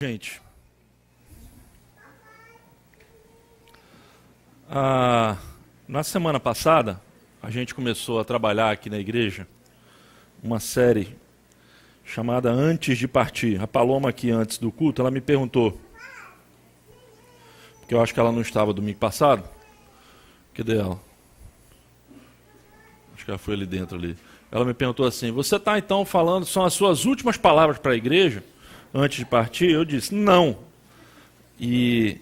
Gente, na semana passada, a gente começou a trabalhar aqui na igreja uma série chamada Antes de Partir. A Paloma aqui, antes do culto, ela me perguntou, porque eu acho que ela não estava domingo passado. Cadê ela? Acho que ela foi ali dentro ali. Ela me perguntou assim, você está então falando, são as suas últimas palavras para a igreja? Antes de partir, eu disse, não. E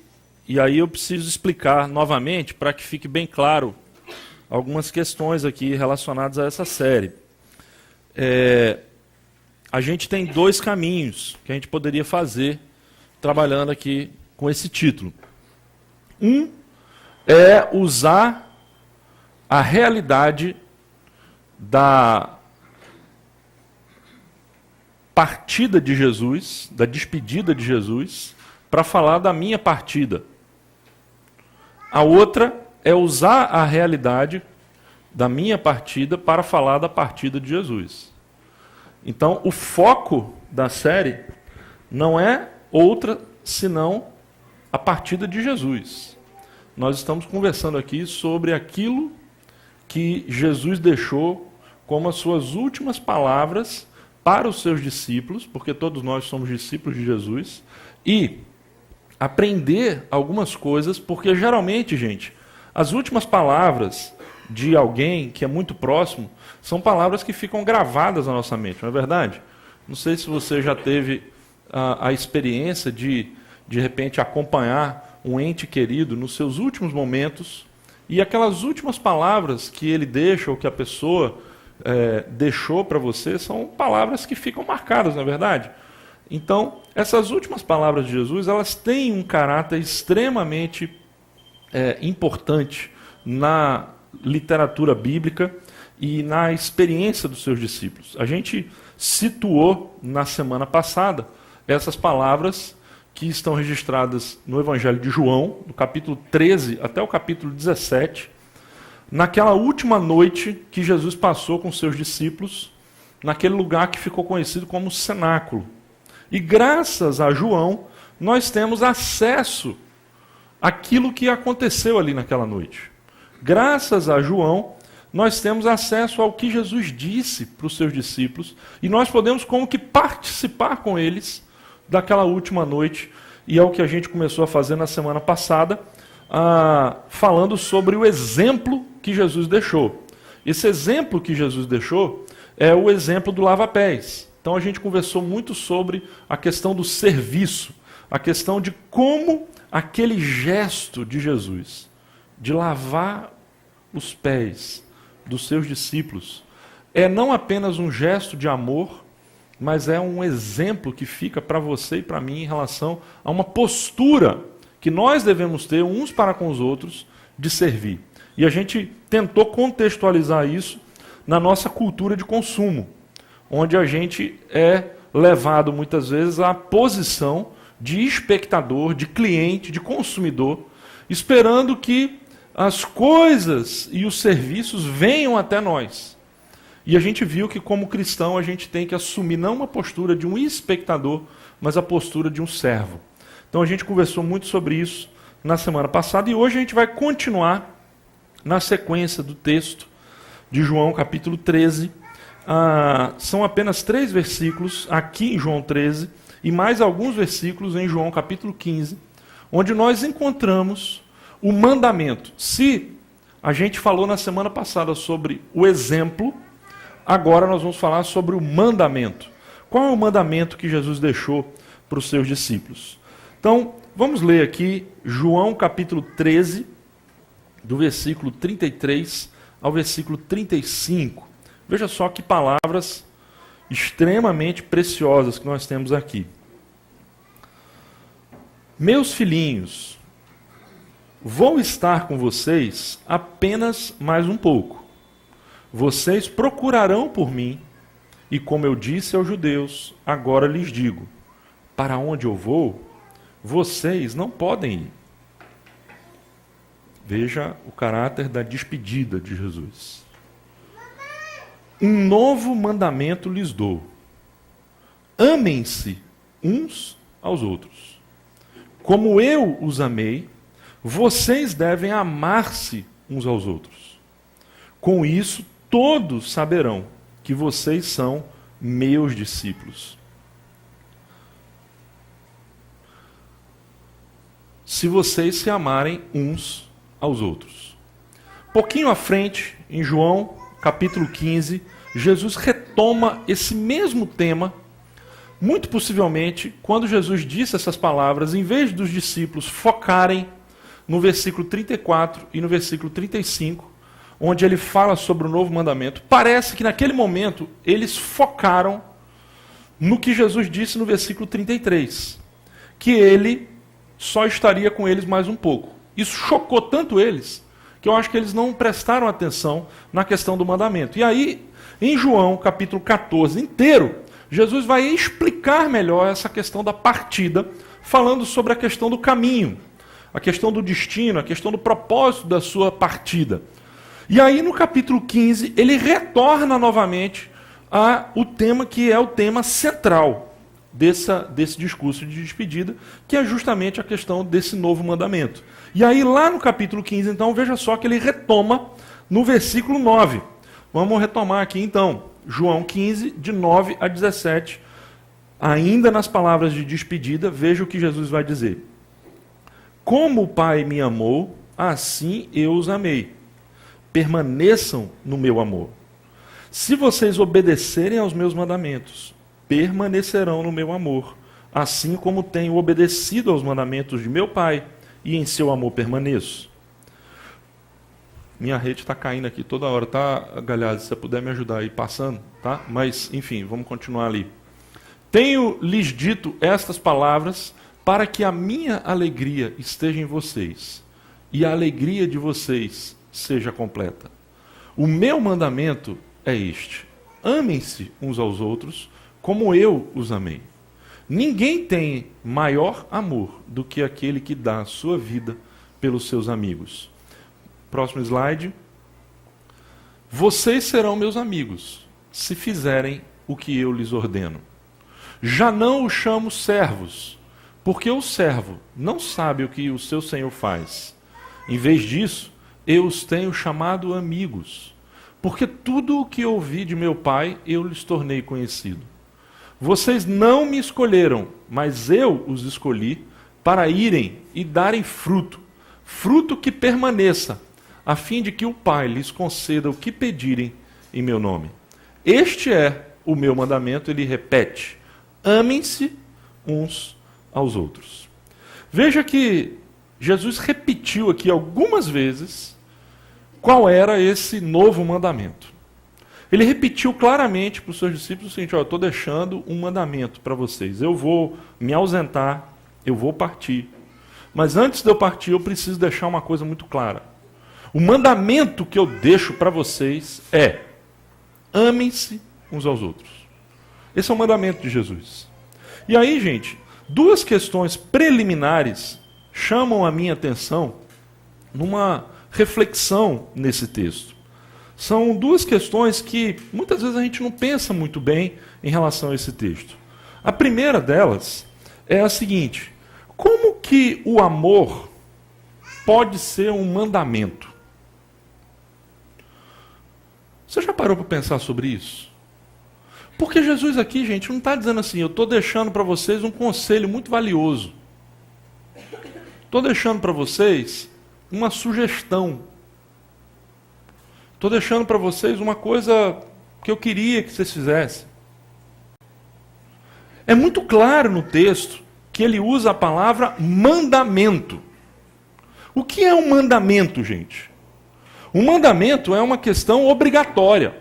aí eu preciso explicar novamente, para que fique bem claro, algumas questões aqui relacionadas a essa série. A gente tem dois caminhos que a gente poderia fazer, trabalhando aqui com esse título. Um é usar a realidade da partida de Jesus, da despedida de Jesus, para falar da minha partida. A outra é usar a realidade da minha partida para falar da partida de Jesus. Então, o foco da série não é outra senão a partida de Jesus. Nós estamos conversando aqui sobre aquilo que Jesus deixou como as suas últimas palavras para os seus discípulos, porque todos nós somos discípulos de Jesus, e aprender algumas coisas, porque geralmente, gente, as últimas palavras de alguém que é muito próximo são palavras que ficam gravadas na nossa mente, não é verdade? Não sei se você já teve a experiência de repente, acompanhar um ente querido nos seus últimos momentos, e aquelas últimas palavras que ele deixa, ou que a pessoa deixou para você, são palavras que ficam marcadas, não é verdade? Então, essas últimas palavras de Jesus, elas têm um caráter extremamente importante na literatura bíblica e na experiência dos seus discípulos. A gente situou na semana passada essas palavras que estão registradas no Evangelho de João, do capítulo 13 até o capítulo 17, naquela última noite que Jesus passou com seus discípulos, naquele lugar que ficou conhecido como cenáculo. E graças a João, nós temos acesso àquilo que aconteceu ali naquela noite. Graças a João, nós temos acesso ao que Jesus disse para os seus discípulos, e nós podemos como que participar com eles daquela última noite, e é o que a gente começou a fazer na semana passada, falando sobre o exemplo que Jesus deixou. Esse exemplo que Jesus deixou é o exemplo do lava-pés. Então a gente conversou muito sobre a questão do serviço, a questão de como aquele gesto de Jesus, de lavar os pés dos seus discípulos, é não apenas um gesto de amor, mas é um exemplo que fica para você e para mim em relação a uma postura que nós devemos ter uns para com os outros de servir. E a gente tentou contextualizar isso na nossa cultura de consumo, onde a gente é levado muitas vezes à posição de espectador, de cliente, de consumidor, esperando que as coisas e os serviços venham até nós. E a gente viu que, como cristão, a gente tem que assumir não uma postura de um espectador, mas a postura de um servo. Então a gente conversou muito sobre isso na semana passada, e hoje a gente vai continuar na sequência do texto de João, capítulo 13. São apenas 3 versículos aqui em João 13, e mais alguns versículos em João, capítulo 15, onde nós encontramos o mandamento. Se a gente falou na semana passada sobre o exemplo, agora nós vamos falar sobre o mandamento. Qual é o mandamento que Jesus deixou para os seus discípulos? Então, vamos ler aqui João capítulo 13, do versículo 33 ao versículo 35. Veja só que palavras extremamente preciosas que nós temos aqui. Meus filhinhos, vou estar com vocês apenas mais um pouco. Vocês procurarão por mim, e como eu disse aos judeus, agora lhes digo, para onde eu vou, vocês não podem ir. Veja o caráter da despedida de Jesus. Um novo mandamento lhes dou. Amem-se uns aos outros. Como eu os amei, vocês devem amar-se uns aos outros. Com isso, todos saberão que vocês são meus discípulos. Se vocês se amarem uns aos outros. Pouquinho à frente, em João, capítulo 15, Jesus retoma esse mesmo tema. Muito possivelmente, quando Jesus disse essas palavras, em vez dos discípulos focarem no versículo 34 e no versículo 35, onde ele fala sobre o novo mandamento, parece que naquele momento eles focaram no que Jesus disse no versículo 33, que ele só estaria com eles mais um pouco. Isso chocou tanto eles, que eu acho que eles não prestaram atenção na questão do mandamento. E aí, em João, capítulo 14 inteiro, Jesus vai explicar melhor essa questão da partida, falando sobre a questão do caminho, a questão do destino, a questão do propósito da sua partida. E aí, no capítulo 15, ele retorna novamente ao tema que é o tema central desse discurso de despedida, que é justamente a questão desse novo mandamento. E aí, lá no capítulo 15, então, veja só que ele retoma no versículo 9. Vamos retomar aqui, então, João 15, de 9 a 17. Ainda nas palavras de despedida, veja o que Jesus vai dizer. Como o Pai me amou, assim eu os amei. Permaneçam no meu amor. Se vocês obedecerem aos meus mandamentos, permanecerão no meu amor, assim como tenho obedecido aos mandamentos de meu Pai, e em seu amor permaneço. Minha rede está caindo aqui toda hora, tá, Galhardo? Se você puder me ajudar aí passando, tá? Mas, enfim, vamos continuar ali. Tenho lhes dito estas palavras para que a minha alegria esteja em vocês e a alegria de vocês seja completa. O meu mandamento é este: amem-se uns aos outros como eu os amei. Ninguém tem maior amor do que aquele que dá a sua vida pelos seus amigos. Próximo slide. Vocês serão meus amigos, se fizerem o que eu lhes ordeno. Já não os chamo servos, porque o servo não sabe o que o seu senhor faz. Em vez disso, eu os tenho chamado amigos, porque tudo o que ouvi de meu Pai eu lhes tornei conhecido. Vocês não me escolheram, mas eu os escolhi para irem e darem fruto, fruto que permaneça, a fim de que o Pai lhes conceda o que pedirem em meu nome. Este é o meu mandamento, ele repete: amem-se uns aos outros. Veja que Jesus repetiu aqui algumas vezes qual era esse novo mandamento. Ele repetiu claramente para os seus discípulos o seguinte: eu estou deixando um mandamento para vocês. Eu vou me ausentar, eu vou partir. Mas antes de eu partir, eu preciso deixar uma coisa muito clara. O mandamento que eu deixo para vocês é: amem-se uns aos outros. Esse é o mandamento de Jesus. E aí, gente, duas questões preliminares chamam a minha atenção numa reflexão nesse texto. São duas questões que muitas vezes a gente não pensa muito bem em relação a esse texto. A primeira delas é a seguinte: como que o amor pode ser um mandamento? Você já parou para pensar sobre isso? Porque Jesus aqui, gente, não está dizendo assim: eu estou deixando para vocês um conselho muito valioso. Estou deixando para vocês uma sugestão. Estou deixando para vocês uma coisa que eu queria que vocês fizessem. É muito claro no texto que ele usa a palavra mandamento. O que é um mandamento, gente? Um mandamento é uma questão obrigatória.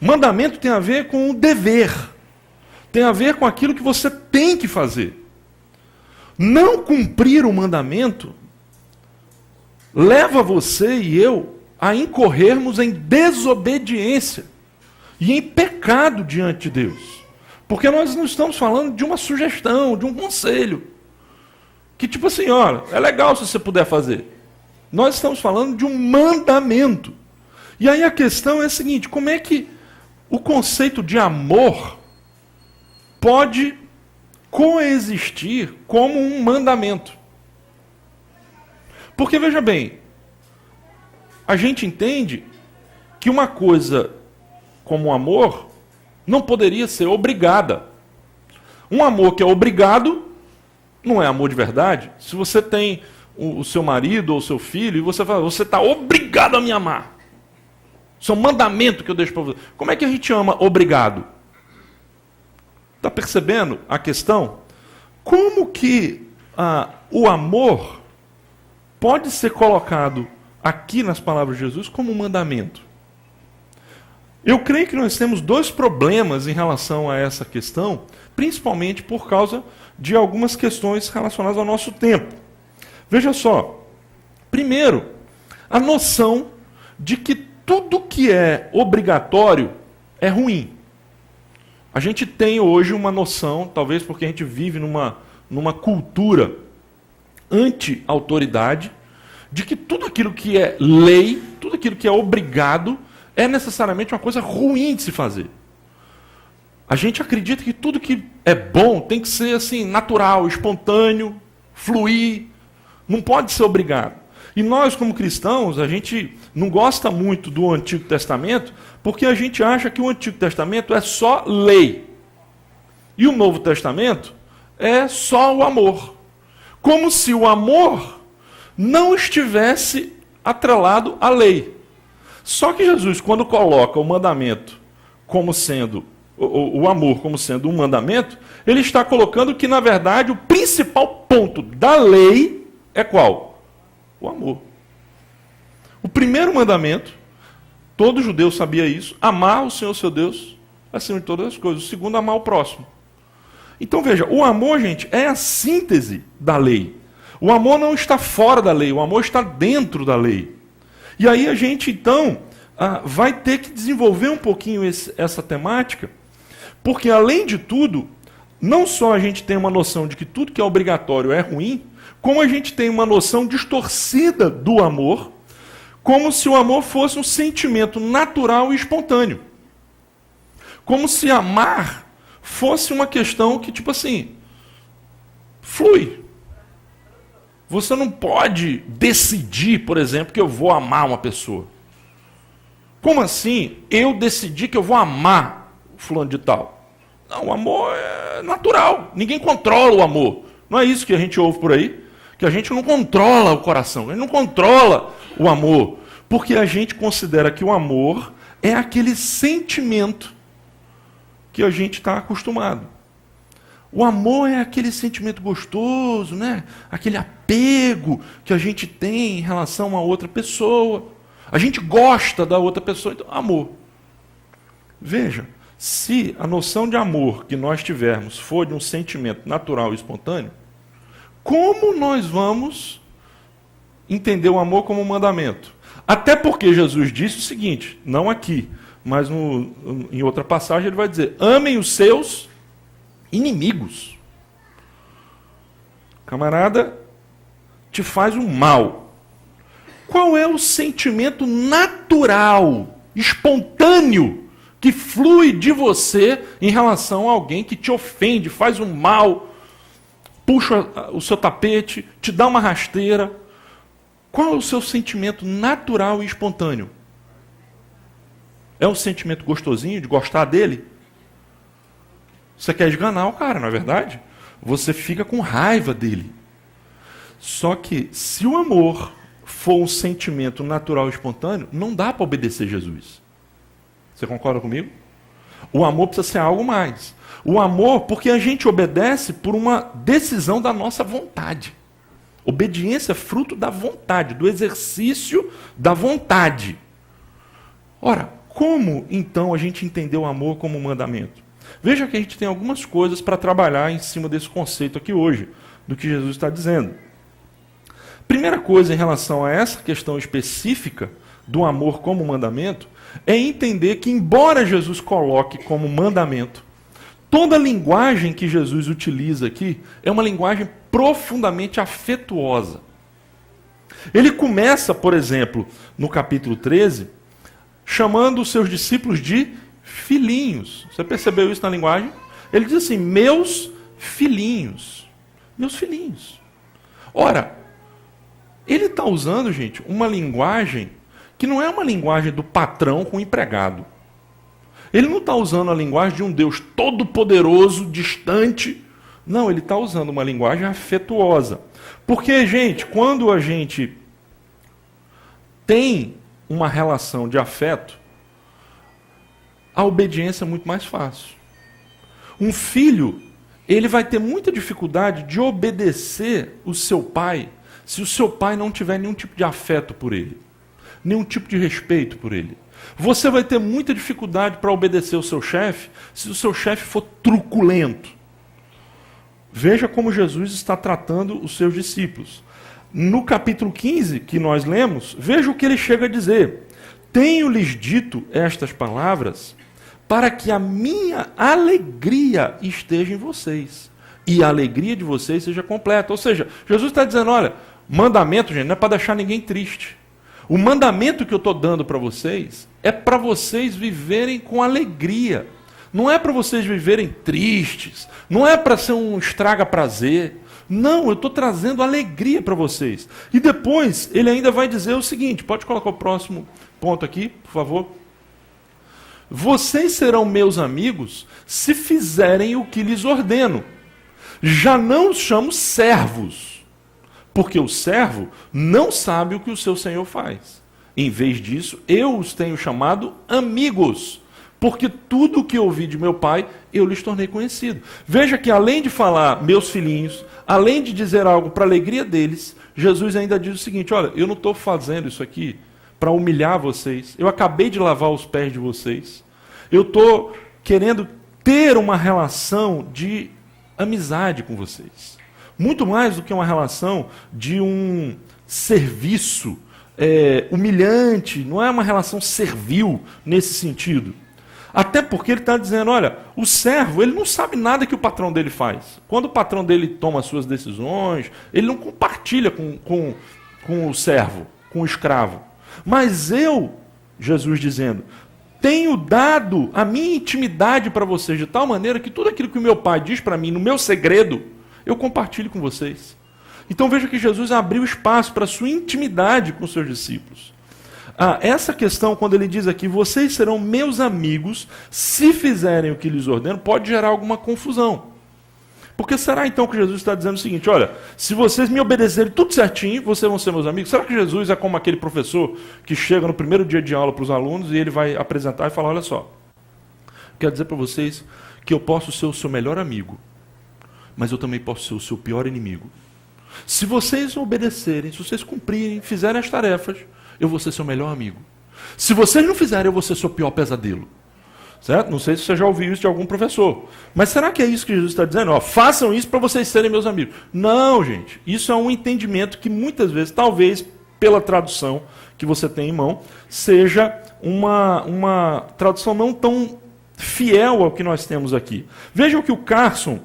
O mandamento tem a ver com o dever. Tem a ver com aquilo que você tem que fazer. Não cumprir o mandamento leva você e eu a incorrermos em desobediência e em pecado diante de Deus. Porque nós não estamos falando de uma sugestão, de um conselho. Que tipo assim, olha, é legal se você puder fazer. Nós estamos falando de um mandamento. E aí a questão é a seguinte: como é que o conceito de amor pode coexistir como um mandamento. Porque, veja bem, a gente entende que uma coisa como o amor não poderia ser obrigada. Um amor que é obrigado não é amor de verdade. Se você tem o seu marido ou o seu filho e você fala, você está obrigado a me amar. Isso é um mandamento que eu deixo para você. Como é que a gente ama obrigado? Está percebendo a questão? Como que o amor pode ser colocado aqui nas palavras de Jesus como um mandamento? Eu creio que nós temos dois problemas em relação a essa questão, principalmente por causa de algumas questões relacionadas ao nosso tempo. Veja só. Primeiro, a noção de que tudo que é obrigatório é ruim. A gente tem hoje uma noção, talvez porque a gente vive numa cultura anti-autoridade, de que tudo aquilo que é lei, tudo aquilo que é obrigado, é necessariamente uma coisa ruim de se fazer. A gente acredita que tudo que é bom tem que ser assim, natural, espontâneo, fluir, não pode ser obrigado. E nós, como cristãos, a gente não gosta muito do Antigo Testamento, porque a gente acha que o Antigo Testamento é só lei. E o Novo Testamento é só o amor. Como se o amor não estivesse atrelado à lei. Só que Jesus, quando coloca o mandamento como sendo, o amor como sendo um mandamento, ele está colocando que, na verdade, o principal ponto da lei é qual? O amor. O primeiro mandamento, todo judeu sabia isso, amar o Senhor seu Deus acima de todas as coisas. O segundo, amar o próximo. Então veja, o amor, gente, é a síntese da lei. O amor não está fora da lei, o amor está dentro da lei. E aí a gente, então, vai ter que desenvolver um pouquinho essa temática, porque, além de tudo, não só a gente tem uma noção de que tudo que é obrigatório é ruim, como a gente tem uma noção distorcida do amor, como se o amor fosse um sentimento natural e espontâneo. Como se amar fosse uma questão que, tipo assim, flui. Você não pode decidir, por exemplo, que eu vou amar uma pessoa. Como assim? Eu decidi que eu vou amar o fulano de tal. Não, o amor é natural. Ninguém controla o amor. Não é isso que a gente ouve por aí? Que a gente não controla o coração, a gente não controla o amor. Porque a gente considera que o amor é aquele sentimento que a gente está acostumado. O amor é aquele sentimento gostoso, né? Aquele apego que a gente tem em relação a outra pessoa. A gente gosta da outra pessoa, então amor. Veja, se a noção de amor que nós tivermos for de um sentimento natural e espontâneo, como nós vamos entender o amor como um mandamento? Até porque Jesus disse o seguinte, não aqui, mas em outra passagem ele vai dizer, amem os seus inimigos. Camarada, te faz um mal. Qual é o sentimento natural, espontâneo, que flui de você em relação a alguém que te ofende, faz um mal, puxa o seu tapete, te dá uma rasteira? Qual é o seu sentimento natural e espontâneo? É um sentimento gostosinho de gostar dele? Você quer esganar o cara, não é verdade? Você fica com raiva dele. Só que, se o amor for um sentimento natural e espontâneo, não dá para obedecer Jesus. Você concorda comigo? O amor precisa ser algo mais. O amor, porque a gente obedece por uma decisão da nossa vontade. Obediência é fruto da vontade, do exercício da vontade. Ora, como então a gente entendeu o amor como um mandamento? Veja que a gente tem algumas coisas para trabalhar em cima desse conceito aqui hoje, do que Jesus está dizendo. Primeira coisa em relação a essa questão específica do amor como mandamento, é entender que, embora Jesus coloque como mandamento, toda a linguagem que Jesus utiliza aqui é uma linguagem profundamente afetuosa. Ele começa, por exemplo, no capítulo 13, chamando os seus discípulos de filhinhos. Você percebeu isso na linguagem? Ele diz assim, meus filhinhos. Meus filhinhos. Ora, ele está usando, gente, uma linguagem que não é uma linguagem do patrão com o empregado. Ele não está usando a linguagem de um Deus todo-poderoso, distante. Não, ele está usando uma linguagem afetuosa. Porque, gente, quando a gente tem uma relação de afeto, a obediência é muito mais fácil. Um filho, ele vai ter muita dificuldade de obedecer o seu pai se o seu pai não tiver nenhum tipo de afeto por ele, nenhum tipo de respeito por ele. Você vai ter muita dificuldade para obedecer o seu chefe se o seu chefe for truculento. Veja como Jesus está tratando os seus discípulos. No capítulo 15, que nós lemos, veja o que ele chega a dizer. Tenho-lhes dito estas palavras para que a minha alegria esteja em vocês e a alegria de vocês seja completa. Ou seja, Jesus está dizendo, olha, mandamento, gente, não é para deixar ninguém triste. O mandamento que eu estou dando para vocês é para vocês viverem com alegria. Não é para vocês viverem tristes. Não é para ser um estraga-prazer. Não, eu estou trazendo alegria para vocês. E depois, ele ainda vai dizer o seguinte, pode colocar o próximo ponto aqui, por favor. Vocês serão meus amigos se fizerem o que lhes ordeno. Já não os chamo servos, porque o servo não sabe o que o seu senhor faz. Em vez disso, eu os tenho chamado amigos, porque tudo o que ouvi de meu pai, eu lhes tornei conhecido. Veja que além de falar meus filhinhos, além de dizer algo para a alegria deles, Jesus ainda diz o seguinte, olha, eu não estou fazendo isso aqui para humilhar vocês, eu acabei de lavar os pés de vocês, eu estou querendo ter uma relação de amizade com vocês. Muito mais do que uma relação de um serviço humilhante, não é uma relação servil nesse sentido. Até porque ele está dizendo, olha, o servo, ele não sabe nada que o patrão dele faz. Quando o patrão dele toma as suas decisões, ele não compartilha com o servo, com o escravo. Mas eu, Jesus dizendo, tenho dado a minha intimidade para vocês de tal maneira que tudo aquilo que o meu pai diz para mim, no meu segredo, eu compartilho com vocês. Então veja que Jesus abriu espaço para a sua intimidade com os seus discípulos. Essa questão, quando ele diz aqui, vocês serão meus amigos se fizerem o que lhes ordeno, pode gerar alguma confusão. Porque será então que Jesus está dizendo o seguinte, olha, se vocês me obedecerem tudo certinho, vocês vão ser meus amigos? Será que Jesus é como aquele professor que chega no primeiro dia de aula para os alunos e ele vai apresentar e falar, olha só, quero dizer para vocês que eu posso ser o seu melhor amigo, mas eu também posso ser o seu pior inimigo. Se vocês obedecerem, se vocês cumprirem, fizerem as tarefas, eu vou ser seu melhor amigo. Se vocês não fizerem, eu vou ser seu pior pesadelo. Certo? Não sei se você já ouviu isso de algum professor. Mas será que é isso que Jesus está dizendo? Ó, façam isso para vocês serem meus amigos. Não, gente. Isso é um entendimento que muitas vezes, talvez pela tradução que você tem em mão, seja uma tradução não tão fiel ao que nós temos aqui. Vejam o que o Carson,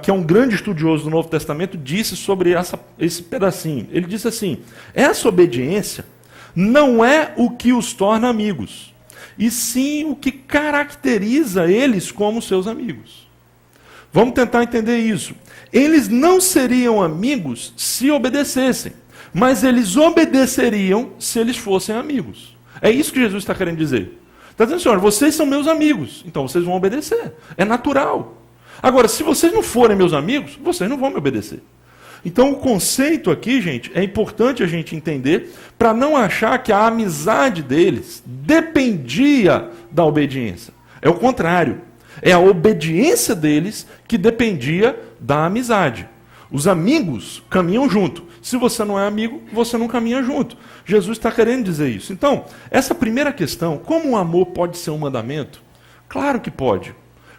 que é um grande estudioso do Novo Testamento, disse sobre esse pedacinho. Ele disse assim, essa obediência não é o que os torna amigos, e sim o que caracteriza eles como seus amigos. Vamos tentar entender isso. Eles não seriam amigos se obedecessem, mas eles obedeceriam se eles fossem amigos. É isso que Jesus está querendo dizer. Está dizendo, Senhor, vocês são meus amigos, então vocês vão obedecer. É natural. Agora, se vocês não forem meus amigos, vocês não vão me obedecer. Então, o conceito aqui, gente, é importante a gente entender para não achar que a amizade deles dependia da obediência. É o contrário. É a obediência deles que dependia da amizade. Os amigos caminham junto. Se você não é amigo, você não caminha junto. Jesus está querendo dizer isso. Então, essa primeira questão, como o amor pode ser um mandamento? Claro que pode.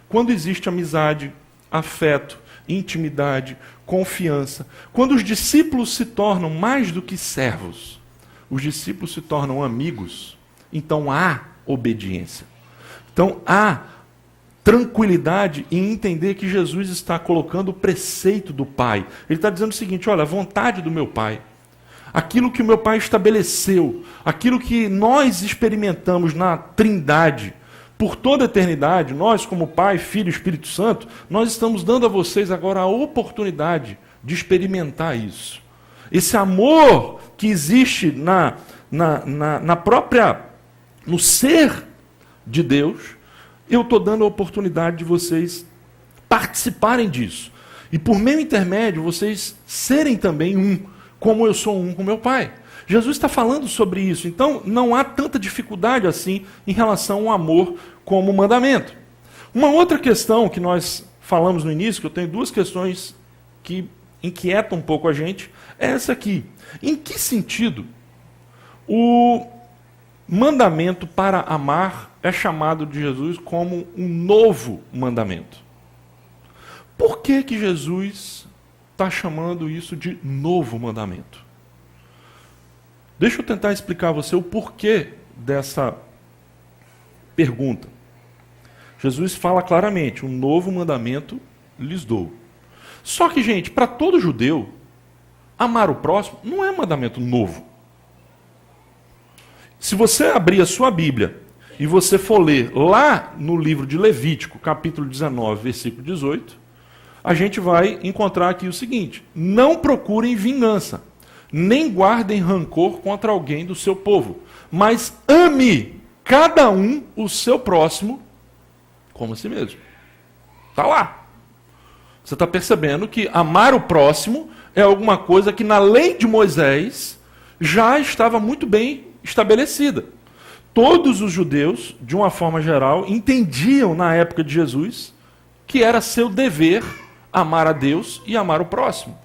Quando existe amizade, afeto, intimidade, confiança. Quando os discípulos se tornam mais do que servos, os discípulos se tornam amigos, então há obediência. Então há tranquilidade em entender que Jesus está colocando o preceito do Pai. Ele está dizendo o seguinte, olha, a vontade do meu Pai, aquilo que o meu Pai estabeleceu, aquilo que nós experimentamos na Trindade, por toda a eternidade, nós como Pai, Filho e Espírito Santo, nós estamos dando a vocês agora a oportunidade de experimentar isso. Esse amor que existe na própria, no ser de Deus, eu estou dando a oportunidade de vocês participarem disso. E por meu intermédio, vocês serem também um, como eu sou um com meu Pai. Jesus está falando sobre isso, então não há tanta dificuldade assim em relação ao amor como mandamento. Uma outra questão que nós falamos no início, que eu tenho duas questões que inquietam um pouco a gente, é essa aqui. Em que sentido o mandamento para amar é chamado de Jesus como um novo mandamento? Por que que Jesus está chamando isso de novo mandamento? Deixa eu tentar explicar a você o porquê dessa pergunta. Jesus fala claramente, um novo mandamento lhes dou. Só que, gente, para todo judeu, amar o próximo não é mandamento novo. Se você abrir a sua Bíblia e você for ler lá no livro de Levítico, capítulo 19, versículo 18, a gente vai encontrar aqui o seguinte: não procurem vingança, nem guardem rancor contra alguém do seu povo, mas ame cada um o seu próximo como a si mesmo. Está lá. Você está percebendo que amar o próximo é alguma coisa que na lei de Moisés já estava muito bem estabelecida. Todos os judeus, de uma forma geral, entendiam na época de Jesus que era seu dever amar a Deus e amar o próximo.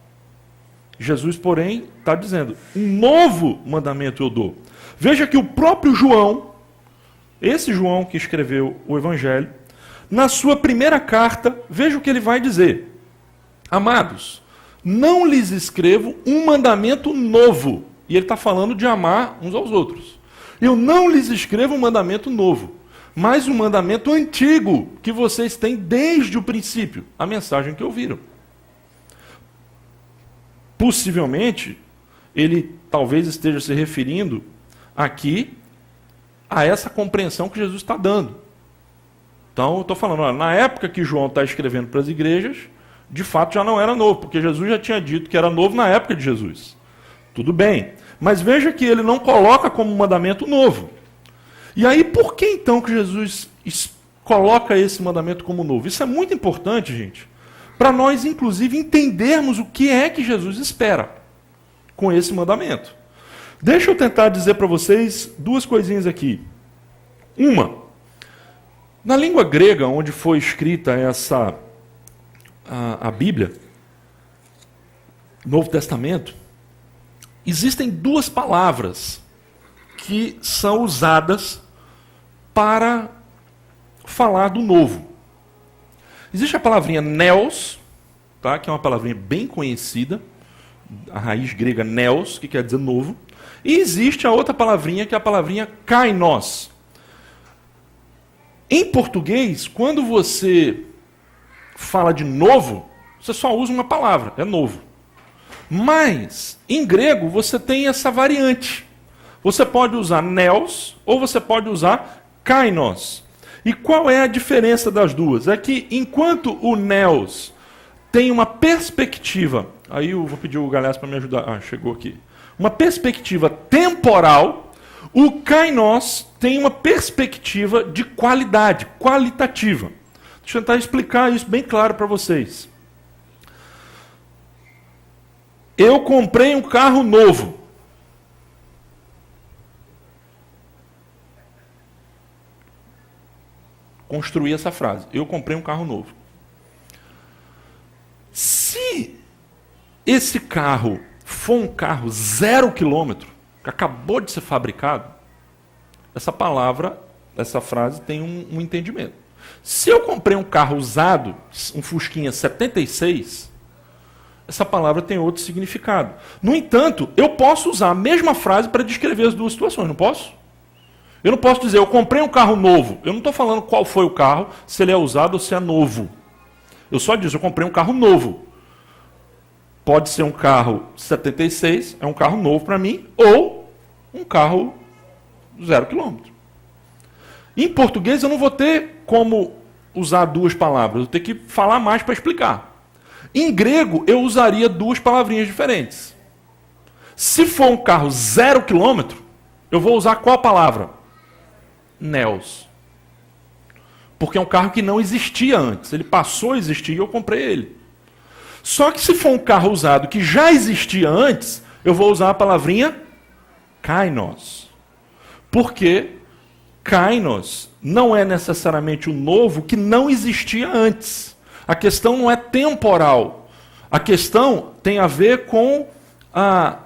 Jesus, porém, está dizendo, um novo mandamento eu dou. Veja que o próprio João, esse João que escreveu o Evangelho, na sua primeira carta, veja o que ele vai dizer. Amados, não lhes escrevo um mandamento novo. E ele está falando de amar uns aos outros. Eu não lhes escrevo um mandamento novo, mas um mandamento antigo que vocês têm desde o princípio, a mensagem que ouviram. Possivelmente, ele talvez esteja se referindo aqui a essa compreensão que Jesus está dando. Então, eu estou falando, olha, na época que João está escrevendo para as igrejas, de fato já não era novo, porque Jesus já tinha dito que era novo na época de Jesus. Tudo bem, mas veja que ele não coloca como um mandamento novo. E aí, por que então que Jesus coloca esse mandamento como novo? Isso é muito importante, gente, para nós, inclusive, entendermos o que é que Jesus espera com esse mandamento. Deixa eu tentar dizer para vocês duas coisinhas aqui. Uma, na língua grega, onde foi escrita a Bíblia, Novo Testamento, existem duas palavras que são usadas para falar do novo. Existe a palavrinha neos, tá, que é uma palavrinha bem conhecida, a raiz grega neos, que quer dizer novo, e existe a outra palavrinha, que é a palavrinha kainos. Em português, quando você fala de novo, você só usa uma palavra, é novo. Mas, em grego, você tem essa variante. Você pode usar neos ou você pode usar kainos. E qual é a diferença das duas? É que enquanto o neos tem uma perspectiva, aí eu vou pedir o Galhaço para me ajudar, chegou aqui, uma perspectiva temporal, o kainos tem uma perspectiva de qualidade, qualitativa. Deixa eu tentar explicar isso bem claro para vocês. Eu comprei um carro novo. Construí essa frase. Eu comprei um carro novo. Se esse carro for um carro 0 quilômetro, que acabou de ser fabricado, essa palavra, essa frase tem um entendimento. Se eu comprei um carro usado, um Fusquinha 76, essa palavra tem outro significado. No entanto, eu posso usar a mesma frase para descrever as duas situações, não posso? Eu não posso dizer, eu comprei um carro novo. Eu não estou falando qual foi o carro, se ele é usado ou se é novo. Eu só disse, eu comprei um carro novo. Pode ser um carro 76, é um carro novo para mim, ou um carro 0 quilômetro. Em português eu não vou ter como usar duas palavras, eu vou ter que falar mais para explicar. Em grego eu usaria duas palavrinhas diferentes. Se for um carro 0 km, eu vou usar qual palavra? Neos. Porque é um carro que não existia antes. Ele passou a existir e eu comprei ele. Só que se for um carro usado que já existia antes, eu vou usar a palavrinha kainos. Porque kainos não é necessariamente o novo que não existia antes. A questão não é temporal. A questão tem a ver com a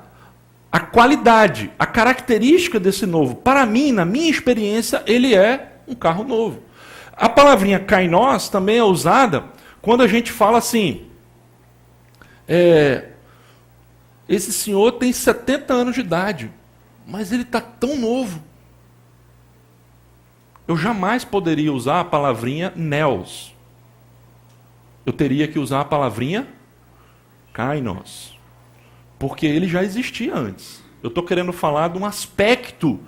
qualidade, a característica desse novo. Para mim, na minha experiência, ele é um carro novo. A palavrinha kainos também é usada quando a gente fala assim, esse senhor tem 70 anos de idade, mas ele está tão novo. Eu jamais poderia usar a palavrinha neos. Eu teria que usar a palavrinha kainos. Porque ele já existia antes. Eu estou querendo falar de um aspecto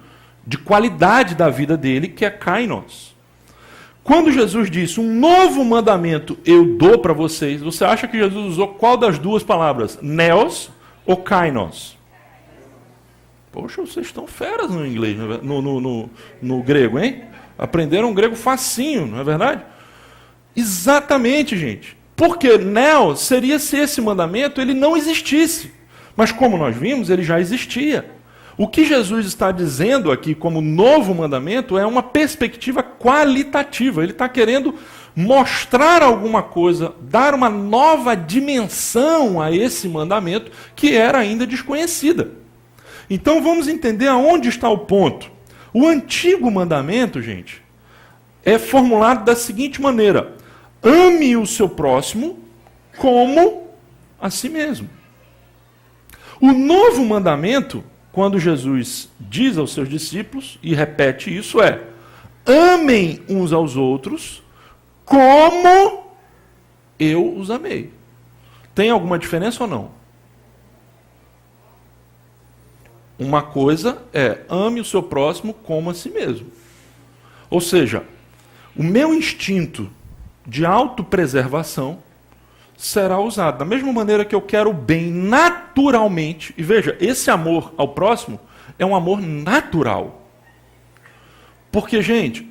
de qualidade da vida dele, que é kainos. Quando Jesus disse, um novo mandamento eu dou para vocês, você acha que Jesus usou qual das duas palavras? Neos ou kainos? Poxa, vocês estão feras no inglês, no grego, hein? Aprenderam um grego facinho, não é verdade? Exatamente, gente. Porque neos seria se esse mandamento ele não existisse. Mas como nós vimos, ele já existia. O que Jesus está dizendo aqui como novo mandamento é uma perspectiva qualitativa. Ele está querendo mostrar alguma coisa, dar uma nova dimensão a esse mandamento que era ainda desconhecida. Então vamos entender aonde está o ponto. O antigo mandamento, gente, é formulado da seguinte maneira: ame o seu próximo como a si mesmo. O novo mandamento, quando Jesus diz aos seus discípulos, e repete isso, é: amem uns aos outros como eu os amei. Tem alguma diferença ou não? Uma coisa é, ame o seu próximo como a si mesmo. Ou seja, o meu instinto de autopreservação será usado. Da mesma maneira que eu quero o bem naturalmente, e veja, esse amor ao próximo é um amor natural. Porque, gente,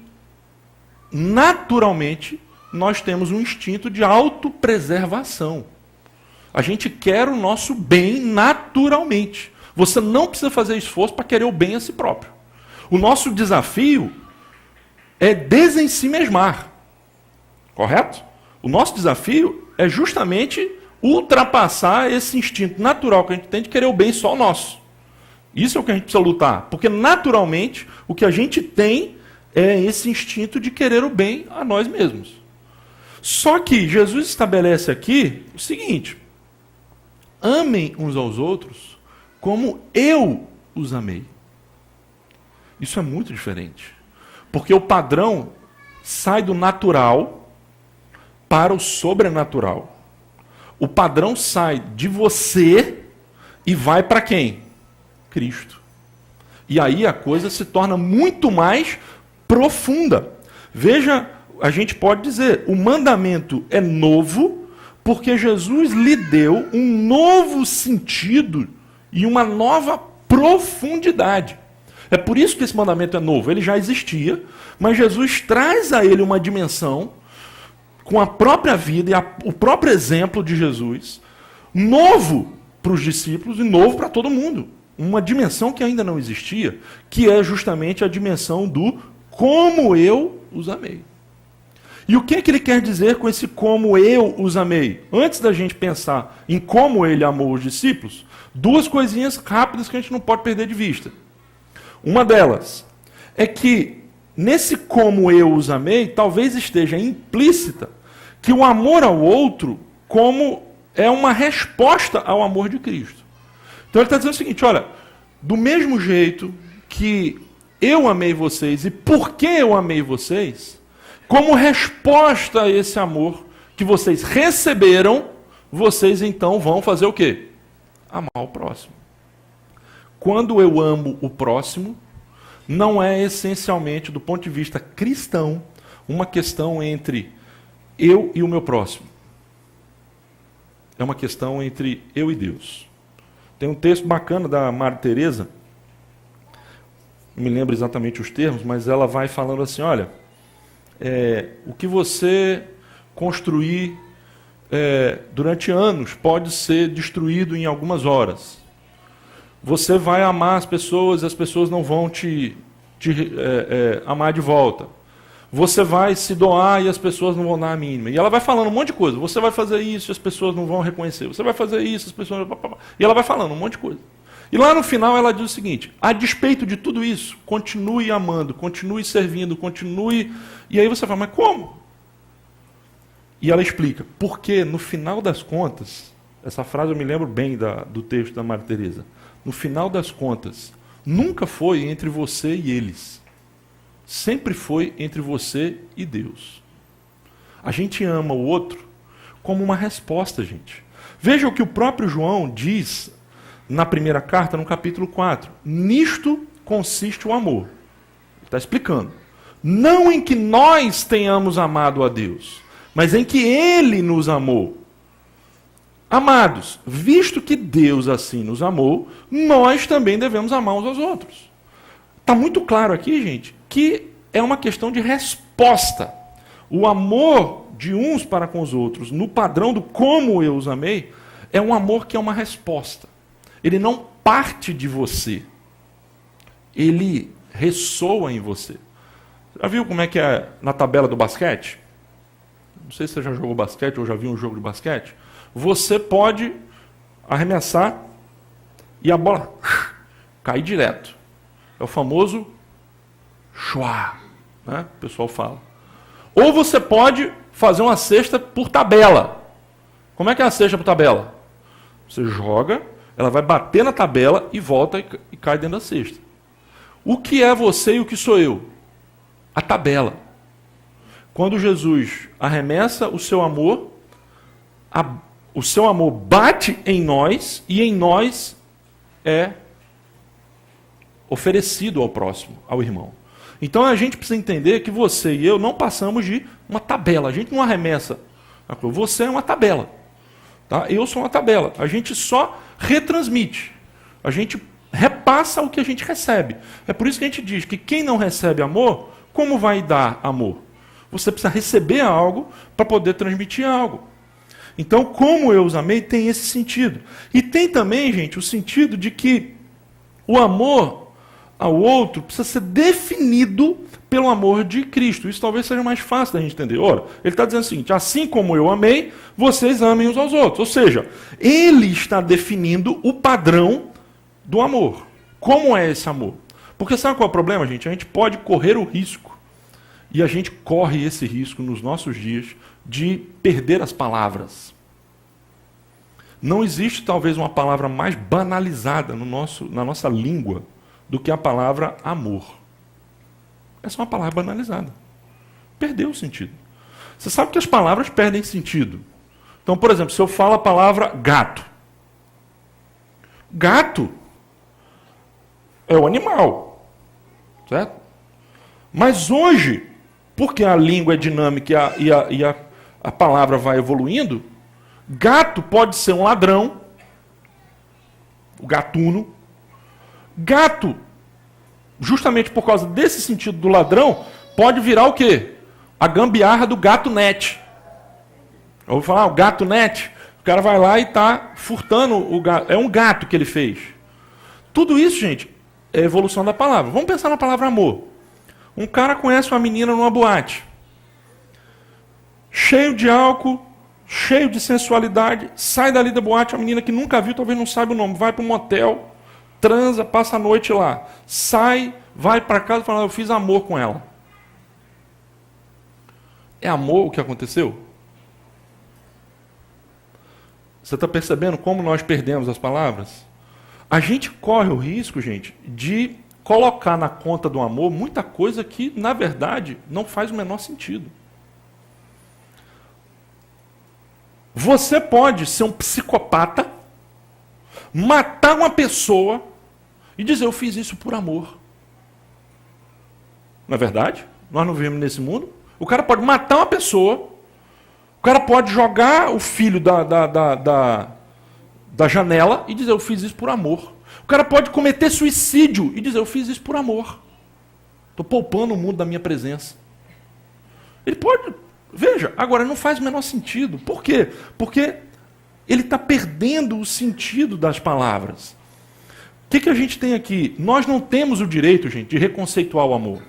naturalmente, nós temos um instinto de autopreservação. A gente quer o nosso bem naturalmente. Você não precisa fazer esforço para querer o bem a si próprio. O nosso desafio é desensimesmar. Correto? O nosso desafio é justamente ultrapassar esse instinto natural que a gente tem de querer o bem só nosso. Isso é o que a gente precisa lutar. Porque, naturalmente, o que a gente tem é esse instinto de querer o bem a nós mesmos. Só que Jesus estabelece aqui o seguinte: amem uns aos outros como eu os amei. Isso é muito diferente. Porque o padrão sai do natural para o sobrenatural. O padrão sai de você e vai para quem? Cristo. E aí a coisa se torna muito mais profunda. Veja, a gente pode dizer, o mandamento é novo porque Jesus lhe deu um novo sentido e uma nova profundidade. É por isso que esse mandamento é novo. Ele já existia, mas Jesus traz a ele uma dimensão com a própria vida e o próprio exemplo de Jesus, novo para os discípulos e novo para todo mundo. Uma dimensão que ainda não existia, que é justamente a dimensão do como eu os amei. E o que é que ele quer dizer com esse como eu os amei? Antes da gente pensar em como ele amou os discípulos, duas coisinhas rápidas que a gente não pode perder de vista. Uma delas é que, nesse como eu os amei, talvez esteja implícita que o amor ao outro como é uma resposta ao amor de Cristo. Então ele está dizendo o seguinte, olha, do mesmo jeito que eu amei vocês e porque eu amei vocês, como resposta a esse amor que vocês receberam, vocês então vão fazer o quê? Amar o próximo. Quando eu amo o próximo, não é essencialmente, do ponto de vista cristão, uma questão entre eu e o meu próximo. É uma questão entre eu e Deus. Tem um texto bacana da Madre Teresa, não me lembro exatamente os termos, mas ela vai falando assim, olha, o que você construir durante anos pode ser destruído em algumas horas. Você vai amar as pessoas não vão te amar de volta. Você vai se doar e as pessoas não vão dar a mínima. E ela vai falando um monte de coisa. Você vai fazer isso e as pessoas não vão reconhecer. Você vai fazer isso, as pessoas... E ela vai falando um monte de coisa. E lá no final ela diz o seguinte, a despeito de tudo isso, continue amando, continue servindo, continue... E aí você fala, mas como? E ela explica, porque no final das contas, essa frase eu me lembro bem do texto da Madre Teresa, no final das contas, nunca foi entre você e eles. Sempre foi entre você e Deus. A gente ama o outro como uma resposta, gente. Veja o que o próprio João diz na primeira carta, no capítulo 4. Nisto consiste o amor. Ele está explicando. Não em que nós tenhamos amado a Deus, mas em que Ele nos amou. Amados, visto que Deus assim nos amou, nós também devemos amar uns aos outros. Está muito claro aqui, gente, que é uma questão de resposta. O amor de uns para com os outros, no padrão do como eu os amei, é um amor que é uma resposta. Ele não parte de você. Ele ressoa em você. Já viu como é que é na tabela do basquete? Não sei se você já jogou basquete ou já viu um jogo de basquete. Você pode arremessar e a bola cai direto. É o famoso chua, né? O pessoal fala. Ou você pode fazer uma cesta por tabela. Como é que é a cesta por tabela? Você joga, ela vai bater na tabela e volta e cai dentro da cesta. O que é você e o que sou eu? A tabela. Quando Jesus arremessa o seu amor bate em nós e em nós é oferecido ao próximo, ao irmão. Então a gente precisa entender que você e eu não passamos de uma tabela. A gente não arremessa. Você é uma tabela. Tá? Eu sou uma tabela. A gente só retransmite. A gente repassa o que a gente recebe. É por isso que a gente diz que quem não recebe amor, como vai dar amor? Você precisa receber algo para poder transmitir algo. Então, como eu os amei, tem esse sentido. E tem também, gente, o sentido de que o amor ao outro precisa ser definido pelo amor de Cristo. Isso talvez seja mais fácil da gente entender. Ora, ele está dizendo o seguinte, assim como eu amei, vocês amem uns aos outros. Ou seja, ele está definindo o padrão do amor. Como é esse amor? Porque sabe qual é o problema, gente? A gente pode correr o risco, e a gente corre esse risco nos nossos dias, de perder as palavras. Não existe talvez uma palavra mais banalizada na nossa língua do que a palavra amor. Essa é uma palavra banalizada. Perdeu o sentido. Você sabe que as palavras perdem sentido. Então, por exemplo, se eu falo a palavra gato. Gato é o animal. Certo? Mas hoje, porque a língua é dinâmica e a palavra vai evoluindo, gato pode ser um ladrão, o gatuno. Gato, justamente por causa desse sentido do ladrão, pode virar o quê? A gambiarra do gato net. Eu vou falar, o gato net, o cara vai lá e está furtando o gato. É um gato que ele fez. Tudo isso, gente, é evolução da palavra. Vamos pensar na palavra amor. Um cara conhece uma menina numa boate, cheio de álcool, cheio de sensualidade, sai dali da boate, a menina que nunca viu, talvez não saiba o nome, vai para um motel, transa, passa a noite lá, sai, vai para casa e fala, eu fiz amor com ela. É amor o que aconteceu? Você está percebendo como nós perdemos as palavras? A gente corre o risco, gente, de colocar na conta do amor muita coisa que, na verdade, não faz o menor sentido. Você pode ser um psicopata, matar uma pessoa e dizer, eu fiz isso por amor. Não é verdade? Nós não vivemos nesse mundo. O cara pode matar uma pessoa, o cara pode jogar o filho da janela e dizer, eu fiz isso por amor. O cara pode cometer suicídio e dizer, eu fiz isso por amor. Estou poupando o mundo da minha presença. Ele pode... Veja, agora não faz o menor sentido. Por quê? Porque ele está perdendo o sentido das palavras. O que a gente tem aqui? Nós não temos o direito, gente, de reconceituar o amor.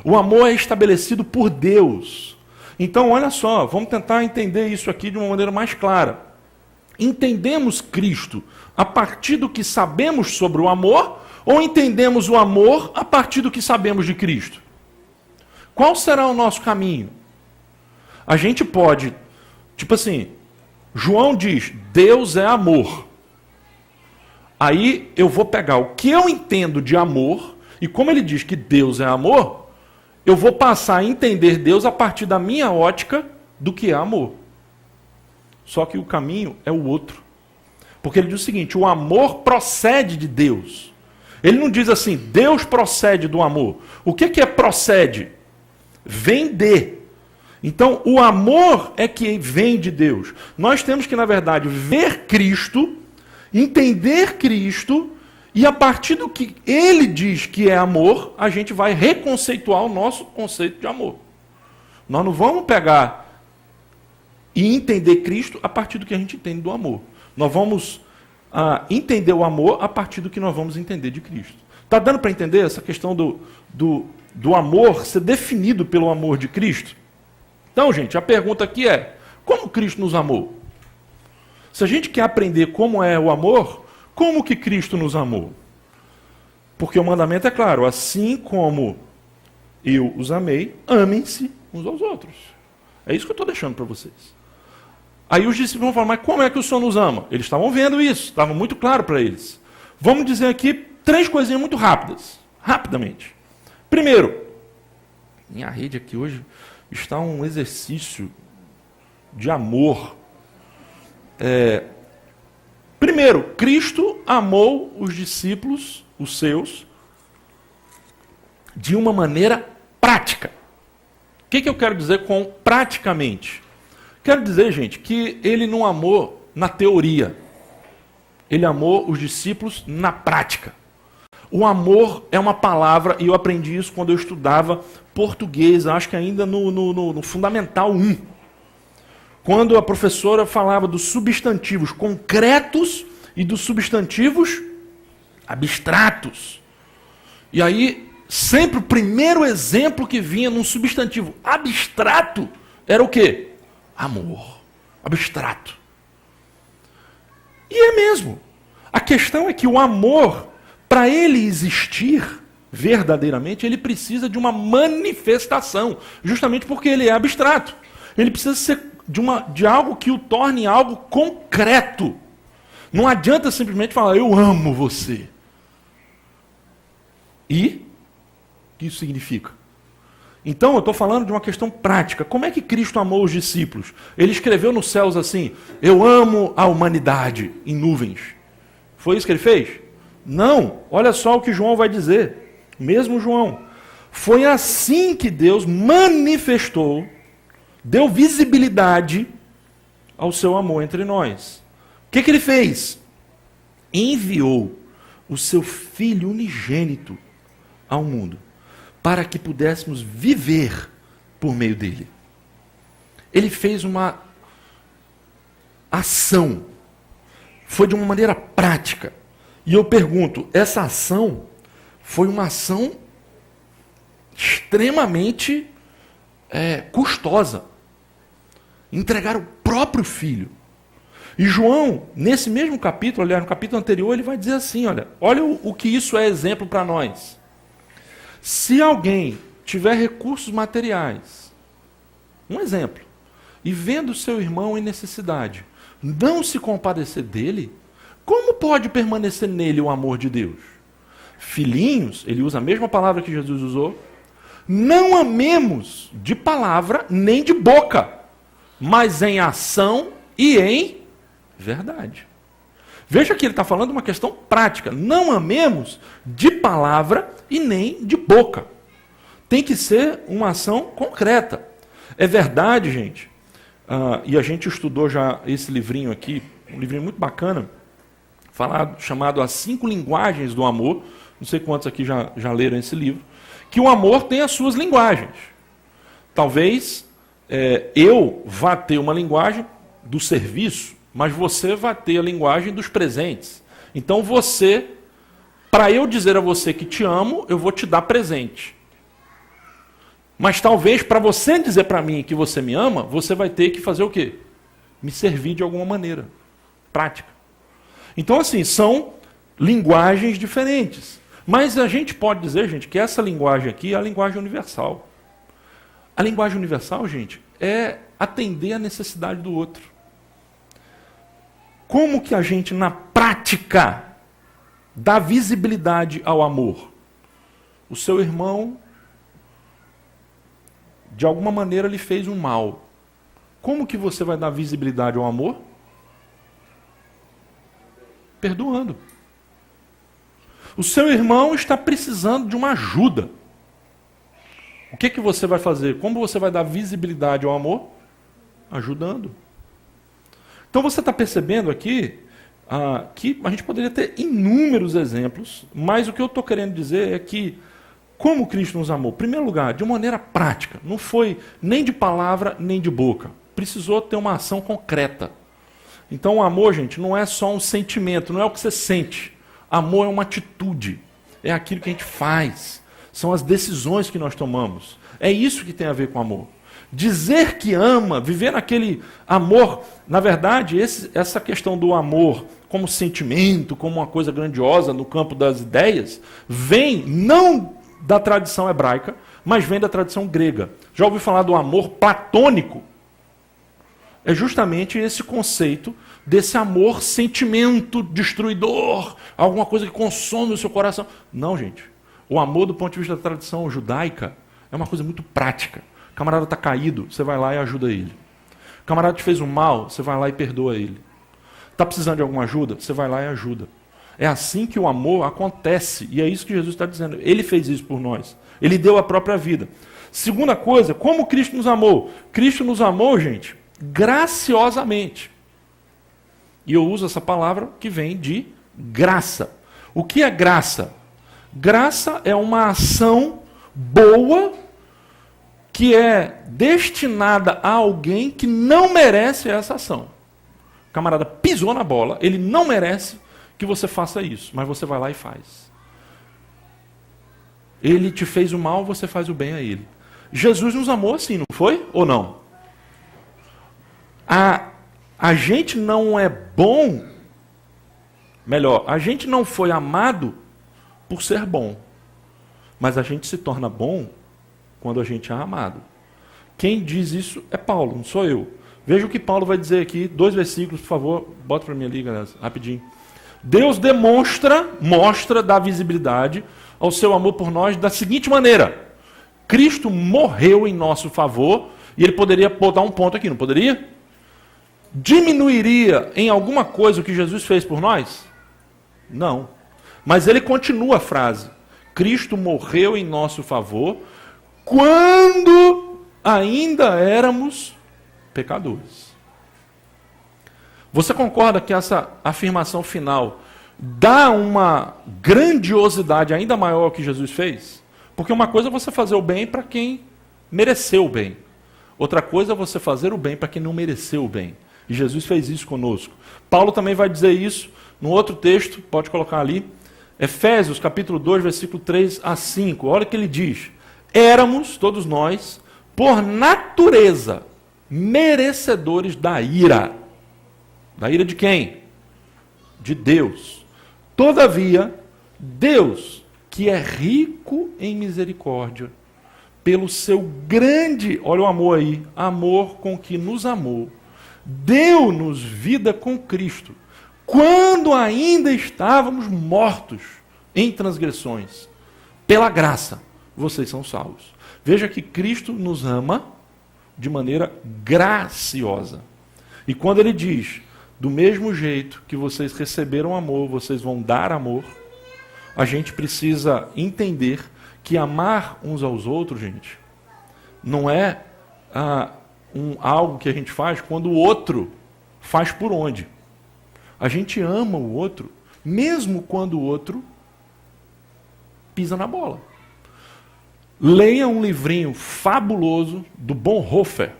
O amor é estabelecido por Deus. Então, olha só, vamos tentar entender isso aqui de uma maneira mais clara. Entendemos Cristo a partir do que sabemos sobre o amor ou entendemos o amor a partir do que sabemos de Cristo? Qual será o nosso caminho? A gente pode, tipo assim, João diz, Deus é amor. Aí eu vou pegar o que eu entendo de amor, e como ele diz que Deus é amor, eu vou passar a entender Deus a partir da minha ótica do que é amor. Só que o caminho é o outro. Porque ele diz o seguinte, o amor procede de Deus. Ele não diz assim, Deus procede do amor. O que é procede? Vem de. Então, o amor é que vem de Deus. Nós temos que, na verdade, ver Cristo, entender Cristo, e a partir do que ele diz que é amor, a gente vai reconceituar o nosso conceito de amor. Nós não vamos pegar e entender Cristo a partir do que a gente entende do amor. Nós vamos entender o amor a partir do que nós vamos entender de Cristo. Está dando para entender essa questão do amor ser definido pelo amor de Cristo? Então, gente, a pergunta aqui é, como Cristo nos amou? Se a gente quer aprender como é o amor, como que Cristo nos amou? Porque o mandamento é claro, assim como eu os amei, amem-se uns aos outros. É isso que eu estou deixando para vocês. Aí os discípulos vão falar, mas como é que o Senhor nos ama? Eles estavam vendo isso, estava muito claro para eles. Vamos dizer aqui 3 coisinhas muito rápidas, rapidamente. Primeiro, minha rede aqui hoje está um exercício de amor. Primeiro, Cristo amou os discípulos, os seus, de uma maneira prática. O que eu quero dizer com praticamente? Quero dizer, gente, que ele não amou na teoria. Ele amou os discípulos na prática. O amor é uma palavra, e eu aprendi isso quando eu estudava português, acho que ainda no Fundamental 1. Quando a professora falava dos substantivos concretos e dos substantivos abstratos. E aí, sempre o primeiro exemplo que vinha num substantivo abstrato era o quê? Amor. Abstrato. E é mesmo. A questão é que o amor, para ele existir verdadeiramente, ele precisa de uma manifestação, justamente porque ele é abstrato. Ele precisa ser de algo que o torne algo concreto. Não adianta simplesmente falar, eu amo você. E o que isso significa? Então, eu estou falando de uma questão prática. Como é que Cristo amou os discípulos? Ele escreveu nos céus assim, eu amo a humanidade, em nuvens. Foi isso que ele fez? Não. Olha só o que João vai dizer. Mesmo João. Foi assim que Deus manifestou, deu visibilidade ao seu amor entre nós. O que ele fez? Enviou o seu Filho unigênito ao mundo, para que pudéssemos viver por meio dele. Ele fez uma ação, foi de uma maneira prática. E eu pergunto, essa ação foi uma ação extremamente custosa. Entregar o próprio Filho. E João, nesse mesmo capítulo, aliás, no capítulo anterior, ele vai dizer assim, olha o que isso é exemplo para nós. Se alguém tiver recursos materiais, um exemplo, e vendo seu irmão em necessidade, não se compadecer dele, como pode permanecer nele o amor de Deus? Filhinhos, ele usa a mesma palavra que Jesus usou, não amemos de palavra nem de boca, mas em ação e em verdade. Veja que ele está falando de uma questão prática. Não amemos de palavra e nem de boca. tem que ser uma ação concreta. É verdade, gente, e a gente estudou já esse livrinho aqui, um livrinho muito bacana, chamado As 5 Linguagens do Amor. Não sei quantos aqui já leram esse livro. Que o amor tem as suas linguagens. Talvez eu vá ter uma linguagem do serviço, mas você vai ter a linguagem dos presentes. Então você, para eu dizer a você que te amo, eu vou te dar presente. Mas talvez para você dizer para mim que você me ama, você vai ter que fazer o quê? Me servir de alguma maneira. Prática. Então assim, são linguagens diferentes. Mas a gente pode dizer, gente, que essa linguagem aqui é a linguagem universal. A linguagem universal, gente, é atender a necessidade do outro. Como que a gente, na prática, dá visibilidade ao amor? O seu irmão, de alguma maneira, lhe fez um mal. Como que você vai dar visibilidade ao amor? Perdoando. O seu irmão está precisando de uma ajuda. O que você vai fazer? Como você vai dar visibilidade ao amor? Ajudando. Então você está percebendo aqui que a gente poderia ter inúmeros exemplos, mas o que eu estou querendo dizer é que, como Cristo nos amou? Em primeiro lugar, de uma maneira prática. Não foi nem de palavra, nem de boca. Precisou ter uma ação concreta. Então o amor, gente, não é só um sentimento, não é o que você sente. Amor é uma atitude, é aquilo que a gente faz, são as decisões que nós tomamos. É isso que tem a ver com amor. Dizer que ama, viver naquele amor, na verdade, essa questão do amor como sentimento, como uma coisa grandiosa no campo das ideias, vem não da tradição hebraica, mas vem da tradição grega. Já ouviu falar do amor platônico? É justamente esse conceito desse amor sentimento destruidor, alguma coisa que consome o seu coração. Não, gente. O amor, do ponto de vista da tradição judaica, é uma coisa muito prática. O camarada está caído, você vai lá e ajuda ele. O camarada te fez um mal, você vai lá e perdoa ele. Está precisando de alguma ajuda? Você vai lá e ajuda. É assim que o amor acontece, e é isso que Jesus está dizendo. Ele fez isso por nós. Ele deu a própria vida. Segunda coisa, como Cristo nos amou? Cristo nos amou, gente, graciosamente. E eu uso essa palavra que vem de graça. O que é graça? Graça é uma ação boa que é destinada a alguém que não merece essa ação. O camarada pisou na bola, ele não merece que você faça isso, mas você vai lá e faz. Ele te fez o mal, você faz o bem a ele. Jesus nos amou assim, não foi? Ou não? A gente não é bom, melhor, a gente não foi amado por ser bom, mas a gente se torna bom quando a gente é amado. Quem diz isso é Paulo, não sou eu. Veja o que Paulo vai dizer aqui, 2 versículos, por favor, bota para mim ali, galera, rapidinho. Deus mostra, dá visibilidade ao seu amor por nós da seguinte maneira: Cristo morreu em nosso favor, e ele poderia botar um ponto aqui, não poderia? Diminuiria em alguma coisa o que Jesus fez por nós? Não. Mas ele continua a frase: Cristo morreu em nosso favor quando ainda éramos pecadores. Você concorda que essa afirmação final dá uma grandiosidade ainda maior ao que Jesus fez? Porque uma coisa é você fazer o bem para quem mereceu o bem. Outra coisa é você fazer o bem para quem não mereceu o bem. E Jesus fez isso conosco. Paulo também vai dizer isso no outro texto, pode colocar ali, Efésios capítulo 2, versículo 3 a 5. Olha o que ele diz: éramos, todos nós, por natureza, merecedores da ira. Da ira de quem? De Deus. Todavia, Deus, que é rico em misericórdia, pelo seu grande, olha o amor aí, amor com que nos amou, deu-nos vida com Cristo, quando ainda estávamos mortos em transgressões. Pela graça, vocês são salvos. Veja que Cristo nos ama de maneira graciosa. E quando ele diz, do mesmo jeito que vocês receberam amor, vocês vão dar amor, a gente precisa entender que amar uns aos outros, gente, não é algo que a gente faz quando o outro faz por onde. A gente ama o outro, mesmo quando o outro pisa na bola. Leia um livrinho fabuloso do Bonhoeffer,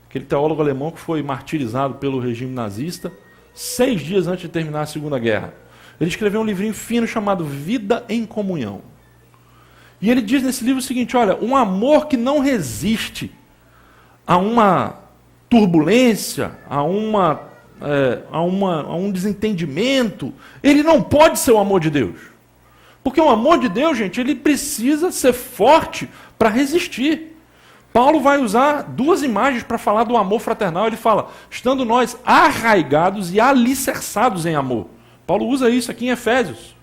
aquele teólogo alemão que foi martirizado pelo regime nazista 6 dias antes de terminar a Segunda Guerra. Ele escreveu um livrinho fino chamado Vida em Comunhão. E ele diz nesse livro o seguinte, olha, um amor que não resiste a uma turbulência, a um desentendimento, ele não pode ser o amor de Deus. Porque o amor de Deus, gente, ele precisa ser forte para resistir. Paulo vai usar 2 imagens para falar do amor fraternal. Ele fala, estando nós arraigados e alicerçados em amor. Paulo usa isso aqui em Efésios,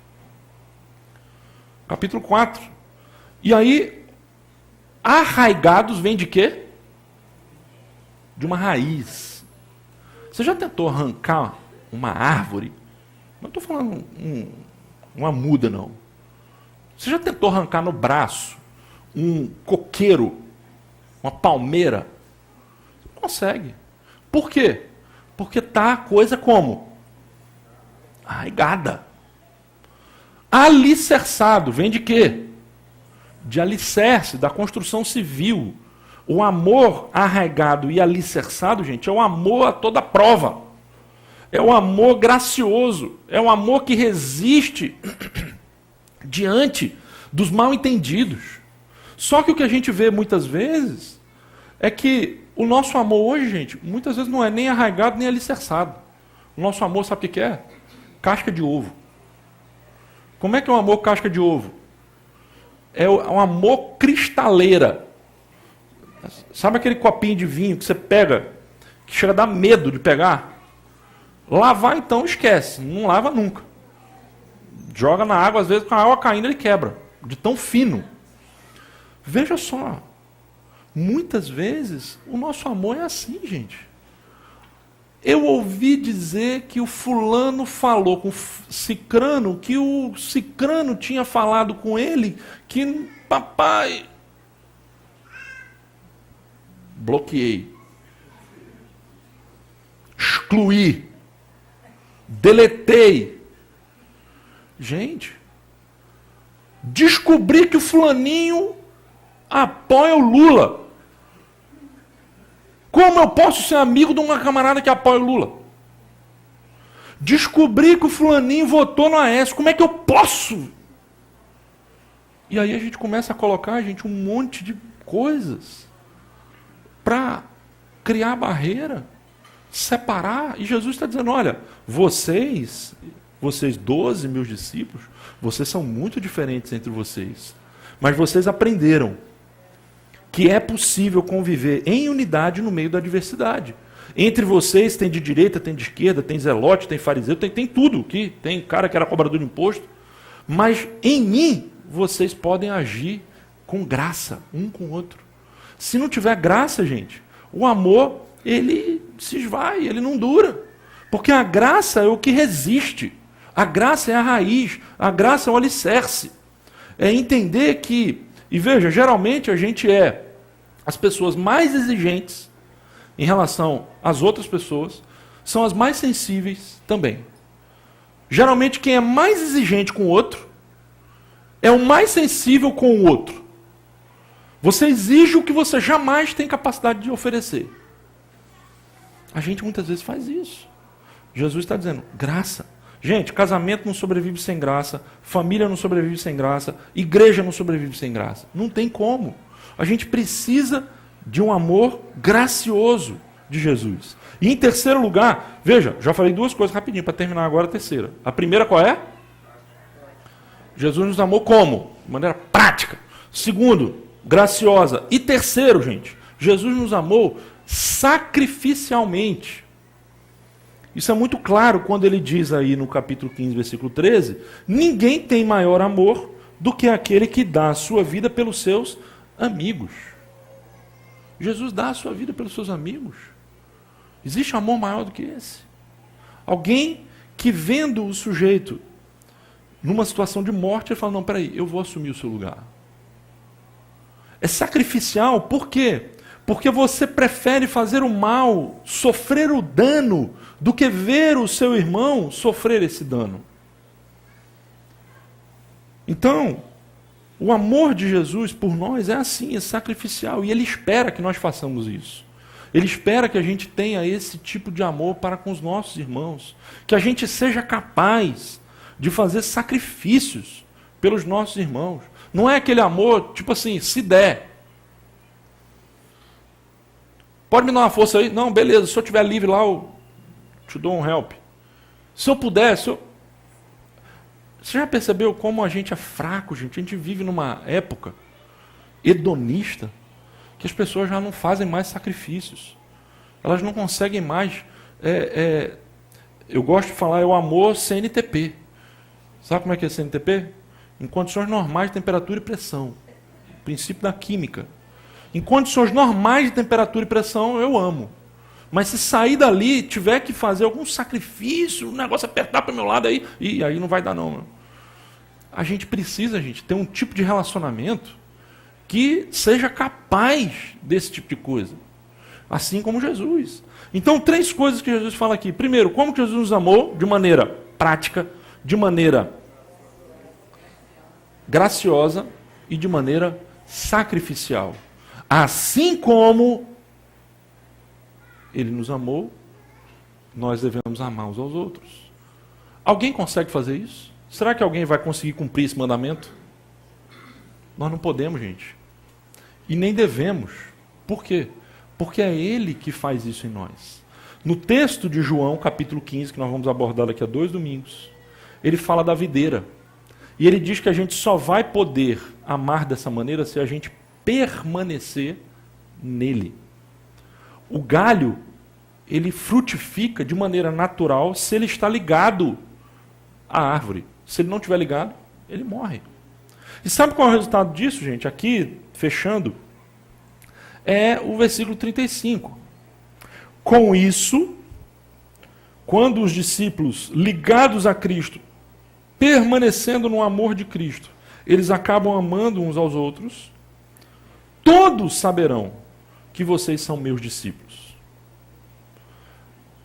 capítulo 4. E aí, arraigados vem de quê? De uma raiz. Você já tentou arrancar uma árvore? Não estou falando uma muda, não. Você já tentou arrancar no braço um coqueiro, uma palmeira? Não consegue. Por quê? Porque está a coisa como? Arraigada. Alicerçado, vem de quê? De alicerce, da construção civil. O amor arraigado e alicerçado, gente, é o amor a toda prova. É o amor gracioso. É o amor que resiste diante dos mal-entendidos. Só que o que a gente vê muitas vezes é que o nosso amor hoje, gente, muitas vezes não é nem arraigado nem alicerçado. O nosso amor, sabe o que é? Casca de ovo. Como é que é um amor casca de ovo? É um amor cristaleira. Sabe aquele copinho de vinho que você pega, que chega a dar medo de pegar? Lavar, então, esquece. Não lava nunca. Joga na água, às vezes, com a água caindo, ele quebra. De tão fino. Veja só. Muitas vezes, o nosso amor é assim, gente. Eu ouvi dizer que o fulano falou com o cicrano, que o cicrano tinha falado com ele, que papai... Bloqueei. Excluí. Deletei. Gente, descobri que o fulaninho apoia o Lula. Como eu posso ser amigo de uma camarada que apoia o Lula? Descobri que o fulaninho votou no Aécio. Como é que eu posso? E aí a gente começa a colocar, gente, um monte de coisas para criar barreira, separar. E Jesus está dizendo, olha, vocês 12 meus discípulos, vocês são muito diferentes entre vocês. Mas vocês aprenderam que é possível conviver em unidade no meio da diversidade. Entre vocês tem de direita, tem de esquerda, tem zelote, tem fariseu, tem tudo. Que tem cara que era cobrador de imposto. Mas em mim, vocês podem agir com graça, um com o outro. Se não tiver graça, gente, o amor, ele se esvai, ele não dura. Porque a graça é o que resiste. A graça é a raiz, a graça é o alicerce. É entender que, e veja, geralmente a gente é as pessoas mais exigentes em relação às outras pessoas, são as mais sensíveis também. Geralmente quem é mais exigente com o outro, é o mais sensível com o outro. Você exige o que você jamais tem capacidade de oferecer. A gente muitas vezes faz isso. Jesus está dizendo, graça. Gente, casamento não sobrevive sem graça, família não sobrevive sem graça, igreja não sobrevive sem graça. Não tem como. A gente precisa de um amor gracioso de Jesus. E em terceiro lugar, veja, já falei 2 coisas rapidinho para terminar agora a terceira. A primeira qual é? Jesus nos amou como? De maneira prática. Segundo, graciosa. E terceiro, gente, Jesus nos amou sacrificialmente. Isso é muito claro quando ele diz aí no capítulo 15, versículo 13, ninguém tem maior amor do que aquele que dá a sua vida pelos seus amigos. Jesus dá a sua vida pelos seus amigos. Existe amor maior do que esse? Alguém que vendo o sujeito numa situação de morte, ele fala, não, peraí, eu vou assumir o seu lugar. É sacrificial, por quê? Porque você prefere fazer o mal, sofrer o dano, do que ver o seu irmão sofrer esse dano. Então, o amor de Jesus por nós é assim, é sacrificial, e Ele espera que nós façamos isso. Ele espera que a gente tenha esse tipo de amor para com os nossos irmãos, que a gente seja capaz de fazer sacrifícios pelos nossos irmãos. Não é aquele amor, tipo assim, se der. Pode me dar uma força aí? Não, beleza, se eu estiver livre lá, eu te dou um help. Se eu puder, Você já percebeu como a gente é fraco, gente? A gente vive numa época hedonista que as pessoas já não fazem mais sacrifícios. Elas não conseguem mais... eu gosto de falar, é o amor CNTP. Sabe como é que é CNTP? Em condições normais de temperatura e pressão. O princípio da química. Em condições normais de temperatura e pressão, eu amo. Mas se sair dali, tiver que fazer algum sacrifício, o negócio apertar para o meu lado, aí não vai dar não. Meu. A gente precisa, ter um tipo de relacionamento que seja capaz desse tipo de coisa. Assim como Jesus. Então, 3 coisas que Jesus fala aqui. Primeiro, como que Jesus nos amou? De maneira prática, de maneira graciosa e de maneira sacrificial. Assim como Ele nos amou, nós devemos amar uns aos outros. Alguém consegue fazer isso? Será que alguém vai conseguir cumprir esse mandamento? Nós não podemos, gente. E nem devemos. Por quê? Porque é Ele que faz isso em nós. No texto de João, capítulo 15, que nós vamos abordar daqui a 2 domingos, ele fala da videira. E ele diz que a gente só vai poder amar dessa maneira se a gente permanecer nele. O galho, ele frutifica de maneira natural se ele está ligado à árvore. Se ele não estiver ligado, ele morre. E sabe qual é o resultado disso, gente? Aqui, fechando, é o versículo 35. Com isso, quando os discípulos ligados a Cristo, permanecendo no amor de Cristo, eles acabam amando uns aos outros, todos saberão que vocês são meus discípulos.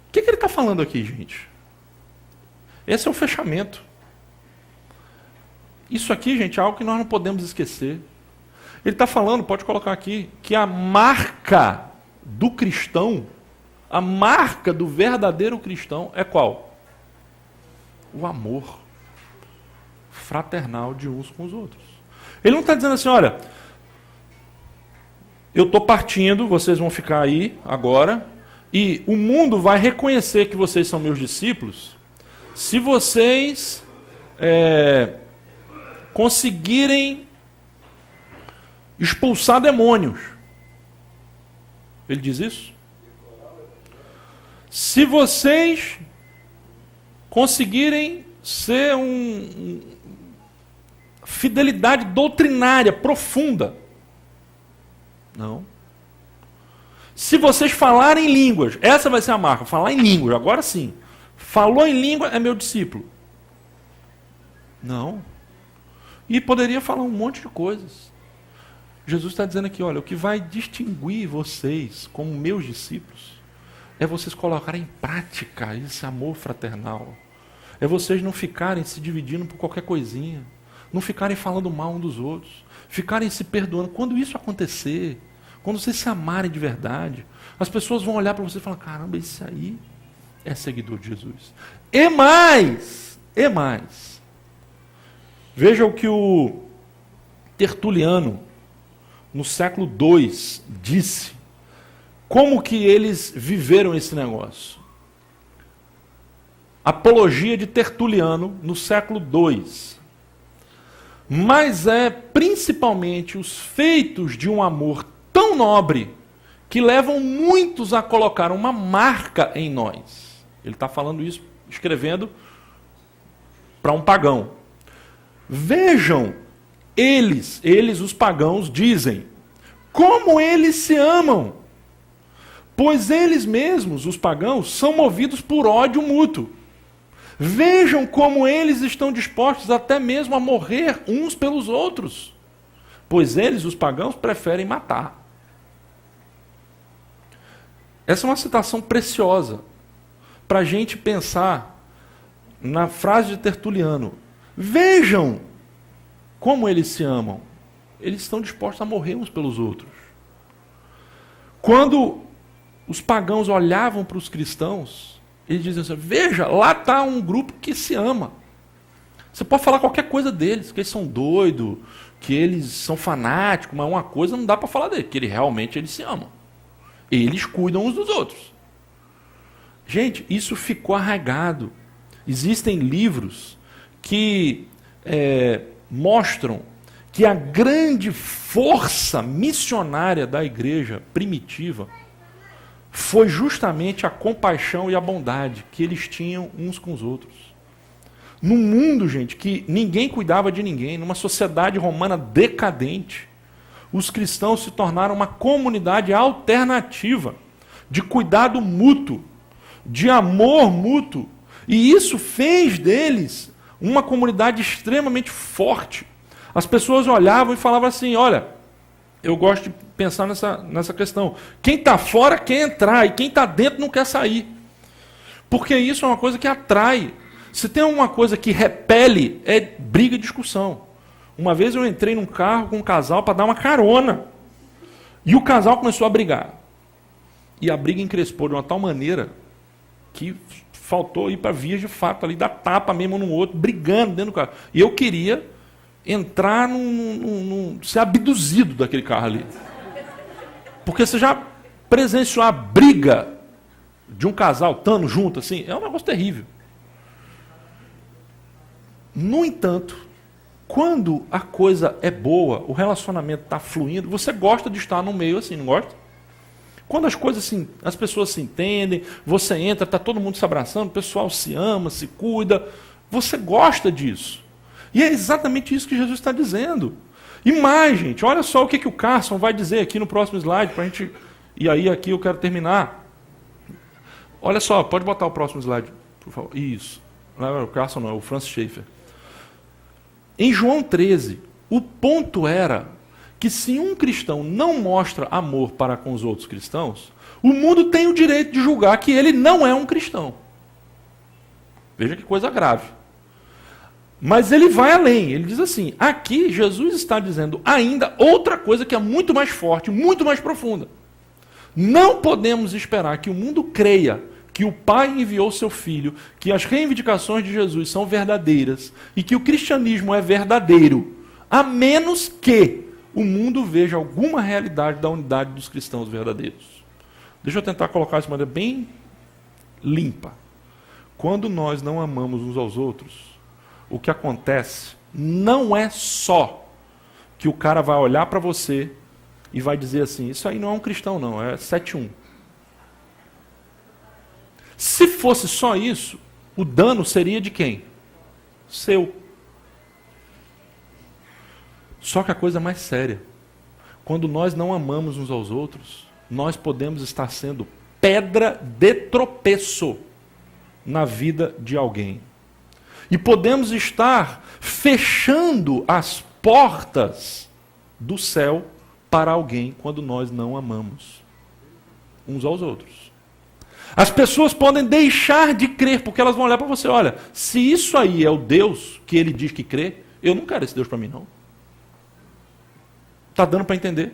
O que ele está falando aqui, gente? Esse é o fechamento. Isso aqui, gente, é algo que nós não podemos esquecer. Ele está falando, pode colocar aqui, que a marca do cristão, a marca do verdadeiro cristão é qual? O amor fraternal de uns com os outros. Ele não está dizendo assim, olha, eu estou partindo, vocês vão ficar aí agora, e o mundo vai reconhecer que vocês são meus discípulos se vocês conseguirem expulsar demônios. Ele diz isso? Se vocês conseguirem ser fidelidade doutrinária profunda. Não. Se vocês falarem línguas, essa vai ser a marca, falar em línguas, agora sim. Falou em língua, é meu discípulo. Não. E poderia falar um monte de coisas. Jesus está dizendo aqui, olha, o que vai distinguir vocês como meus discípulos é vocês colocarem em prática esse amor fraternal. É vocês não ficarem se dividindo por qualquer coisinha. Não ficarem falando mal um dos outros. Ficarem se perdoando. Quando isso acontecer, quando vocês se amarem de verdade, as pessoas vão olhar para vocês e falar, caramba, esse aí é seguidor de Jesus. E mais. Veja o que o Tertuliano, no século II, disse. Como que eles viveram esse negócio? Apologia de Tertuliano, no século II. Mas é principalmente os feitos de um amor tão nobre que levam muitos a colocar uma marca em nós. Ele está falando isso, escrevendo para um pagão. Vejam, eles, os pagãos, dizem como eles se amam, pois eles mesmos, os pagãos, são movidos por ódio mútuo. Vejam como eles estão dispostos até mesmo a morrer uns pelos outros, pois eles, os pagãos, preferem matar. Essa é uma citação preciosa para a gente pensar na frase de Tertuliano. Vejam como eles se amam. Eles estão dispostos a morrer uns pelos outros. Quando os pagãos olhavam para os cristãos, eles diziam assim, veja, lá está um grupo que se ama. Você pode falar qualquer coisa deles, que eles são doidos, que eles são fanáticos, mas uma coisa não dá para falar deles, que eles se amam. Eles cuidam uns dos outros. Gente, isso ficou arraigado. Existem livros que mostram que a grande força missionária da igreja primitiva foi justamente a compaixão e a bondade que eles tinham uns com os outros. Num mundo, gente, que ninguém cuidava de ninguém, numa sociedade romana decadente, os cristãos se tornaram uma comunidade alternativa de cuidado mútuo, de amor mútuo, e isso fez deles uma comunidade extremamente forte. As pessoas olhavam e falavam assim, olha, eu gosto de pensar nessa questão. Quem está fora quer entrar, e quem está dentro não quer sair. Porque isso é uma coisa que atrai. Se tem alguma coisa que repele, é briga e discussão. Uma vez eu entrei num carro com um casal para dar uma carona. E o casal começou a brigar. E a briga encrespou de uma tal maneira que faltou ir para vias de fato ali, dar tapa mesmo no outro, brigando dentro do carro. E eu queria entrar ser abduzido daquele carro ali. Porque você já presenciou a briga de um casal estando junto assim, é um negócio terrível. No entanto, quando a coisa é boa, o relacionamento está fluindo, você gosta de estar no meio assim, não gosta? Quando as coisas as pessoas se entendem, você entra, está todo mundo se abraçando, o pessoal se ama, se cuida, você gosta disso. E é exatamente isso que Jesus está dizendo. E mais, gente, olha só o que o Carson vai dizer aqui no próximo slide, para a gente. E aí aqui eu quero terminar. Olha só, pode botar o próximo slide, por favor. Isso. Não é o Carson, não, é o Francis Schaeffer. Em João 13, o ponto era que se um cristão não mostra amor para com os outros cristãos, o mundo tem o direito de julgar que ele não é um cristão. Veja que coisa grave. Mas ele vai além, ele diz assim, aqui Jesus está dizendo ainda outra coisa que é muito mais forte, muito mais profunda. Não podemos esperar que o mundo creia que o Pai enviou seu Filho, que as reivindicações de Jesus são verdadeiras e que o cristianismo é verdadeiro, a menos que o mundo veja alguma realidade da unidade dos cristãos verdadeiros. Deixa eu tentar colocar isso de maneira bem limpa. Quando nós não amamos uns aos outros, o que acontece não é só que o cara vai olhar para você e vai dizer assim, isso aí não é um cristão não, é 7-1. Se fosse só isso, o dano seria de quem? Seu. Só que a coisa é mais séria. Quando nós não amamos uns aos outros, nós podemos estar sendo pedra de tropeço na vida de alguém. E podemos estar fechando as portas do céu para alguém quando nós não amamos uns aos outros. As pessoas podem deixar de crer, porque elas vão olhar para você, olha, se isso aí é o Deus que ele diz que crê, eu não quero esse Deus para mim não. Está dando para entender?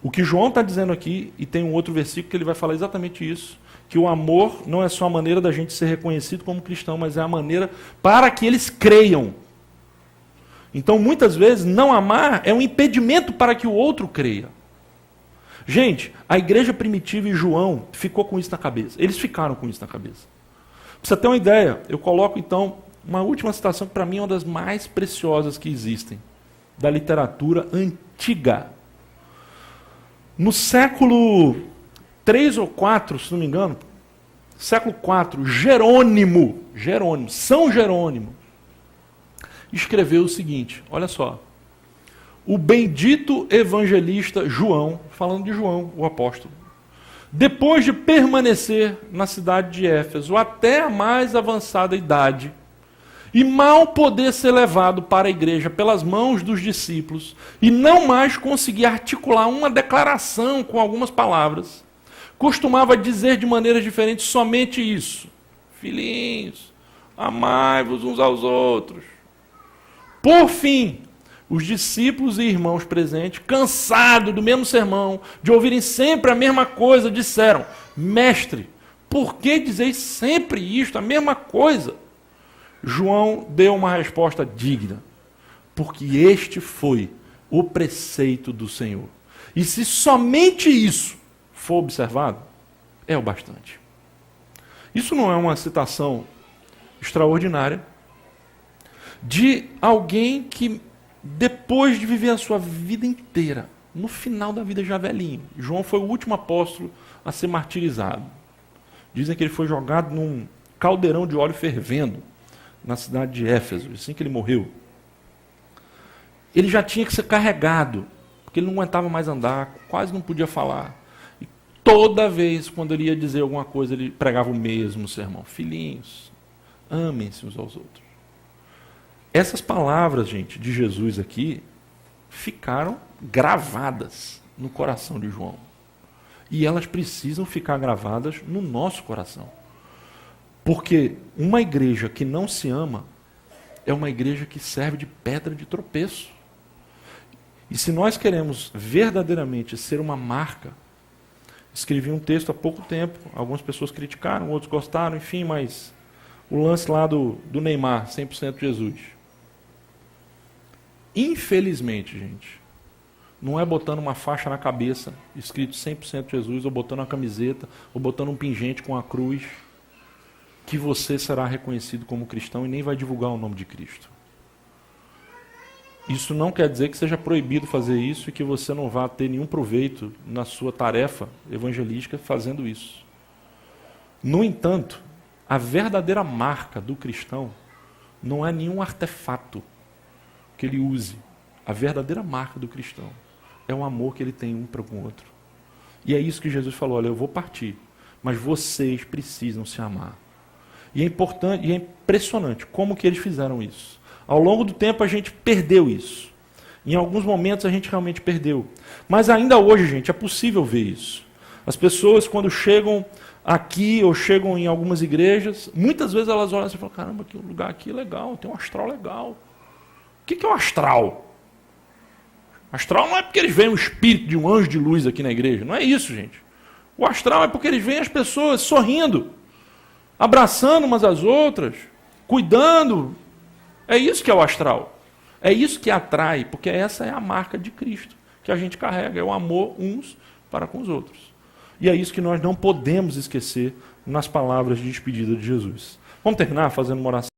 O que João está dizendo aqui, e tem um outro versículo que ele vai falar exatamente isso, que o amor não é só a maneira da gente ser reconhecido como cristão, mas é a maneira para que eles creiam. Então, muitas vezes, não amar é um impedimento para que o outro creia. Gente, a igreja primitiva e João ficou com isso na cabeça. Eles ficaram com isso na cabeça. Para você ter uma ideia, eu coloco então uma última citação que para mim é uma das mais preciosas que existem, da literatura antiga. No século 3 ou 4, se não me engano, século 4, São Jerônimo, escreveu o seguinte, olha só. O bendito evangelista João, falando de João, o apóstolo, depois de permanecer na cidade de Éfeso até a mais avançada idade, e mal poder ser levado para a igreja pelas mãos dos discípulos, e não mais conseguir articular uma declaração com algumas palavras, costumava dizer de maneiras diferentes somente isso: filhinhos, amai-vos uns aos outros. Por fim, os discípulos e irmãos presentes, cansados do mesmo sermão, de ouvirem sempre a mesma coisa, disseram: mestre, por que dizeis sempre isto, a mesma coisa? João deu uma resposta digna, porque este foi o preceito do Senhor. E se somente isso for observado, é o bastante. Isso não é uma citação extraordinária de alguém que, depois de viver a sua vida inteira, no final da vida já velhinho, João foi o último apóstolo a ser martirizado. Dizem que ele foi jogado num caldeirão de óleo fervendo, na cidade de Éfeso, assim que ele morreu. Ele já tinha que ser carregado, porque ele não aguentava mais andar, quase não podia falar. E toda vez, quando ele ia dizer alguma coisa, ele pregava o mesmo sermão: filhinhos, amem-se uns aos outros. Essas palavras, gente, de Jesus aqui, ficaram gravadas no coração de João. E elas precisam ficar gravadas no nosso coração. Porque uma igreja que não se ama é uma igreja que serve de pedra de tropeço. E se nós queremos verdadeiramente ser uma marca, escrevi um texto há pouco tempo, algumas pessoas criticaram, outros gostaram, enfim, mas o lance lá do Neymar, 100% Jesus. Infelizmente, gente, não é botando uma faixa na cabeça, escrito 100% Jesus, ou botando uma camiseta, ou botando um pingente com a cruz, que você será reconhecido como cristão e nem vai divulgar o nome de Cristo. Isso não quer dizer que seja proibido fazer isso e que você não vá ter nenhum proveito na sua tarefa evangelística fazendo isso. No entanto, a verdadeira marca do cristão não é nenhum artefato que ele use. A verdadeira marca do cristão é o amor que ele tem um para com o outro. E é isso que Jesus falou: olha, eu vou partir, mas vocês precisam se amar. E é importante, e é impressionante como que eles fizeram isso. Ao longo do tempo a gente perdeu isso. Em alguns momentos a gente realmente perdeu. Mas ainda hoje, gente, é possível ver isso. As pessoas, quando chegam aqui ou chegam em algumas igrejas, muitas vezes elas olham assim e falam: caramba, que lugar aqui é legal, tem um astral legal. O que é o astral? Astral não é porque eles veem o espírito de um anjo de luz aqui na igreja. Não é isso, gente. O astral é porque eles veem as pessoas sorrindo, abraçando umas às outras, cuidando. É isso que é o astral. É isso que atrai, porque essa é a marca de Cristo que a gente carrega, é o amor uns para com os outros. E é isso que nós não podemos esquecer nas palavras de despedida de Jesus. Vamos terminar fazendo uma oração.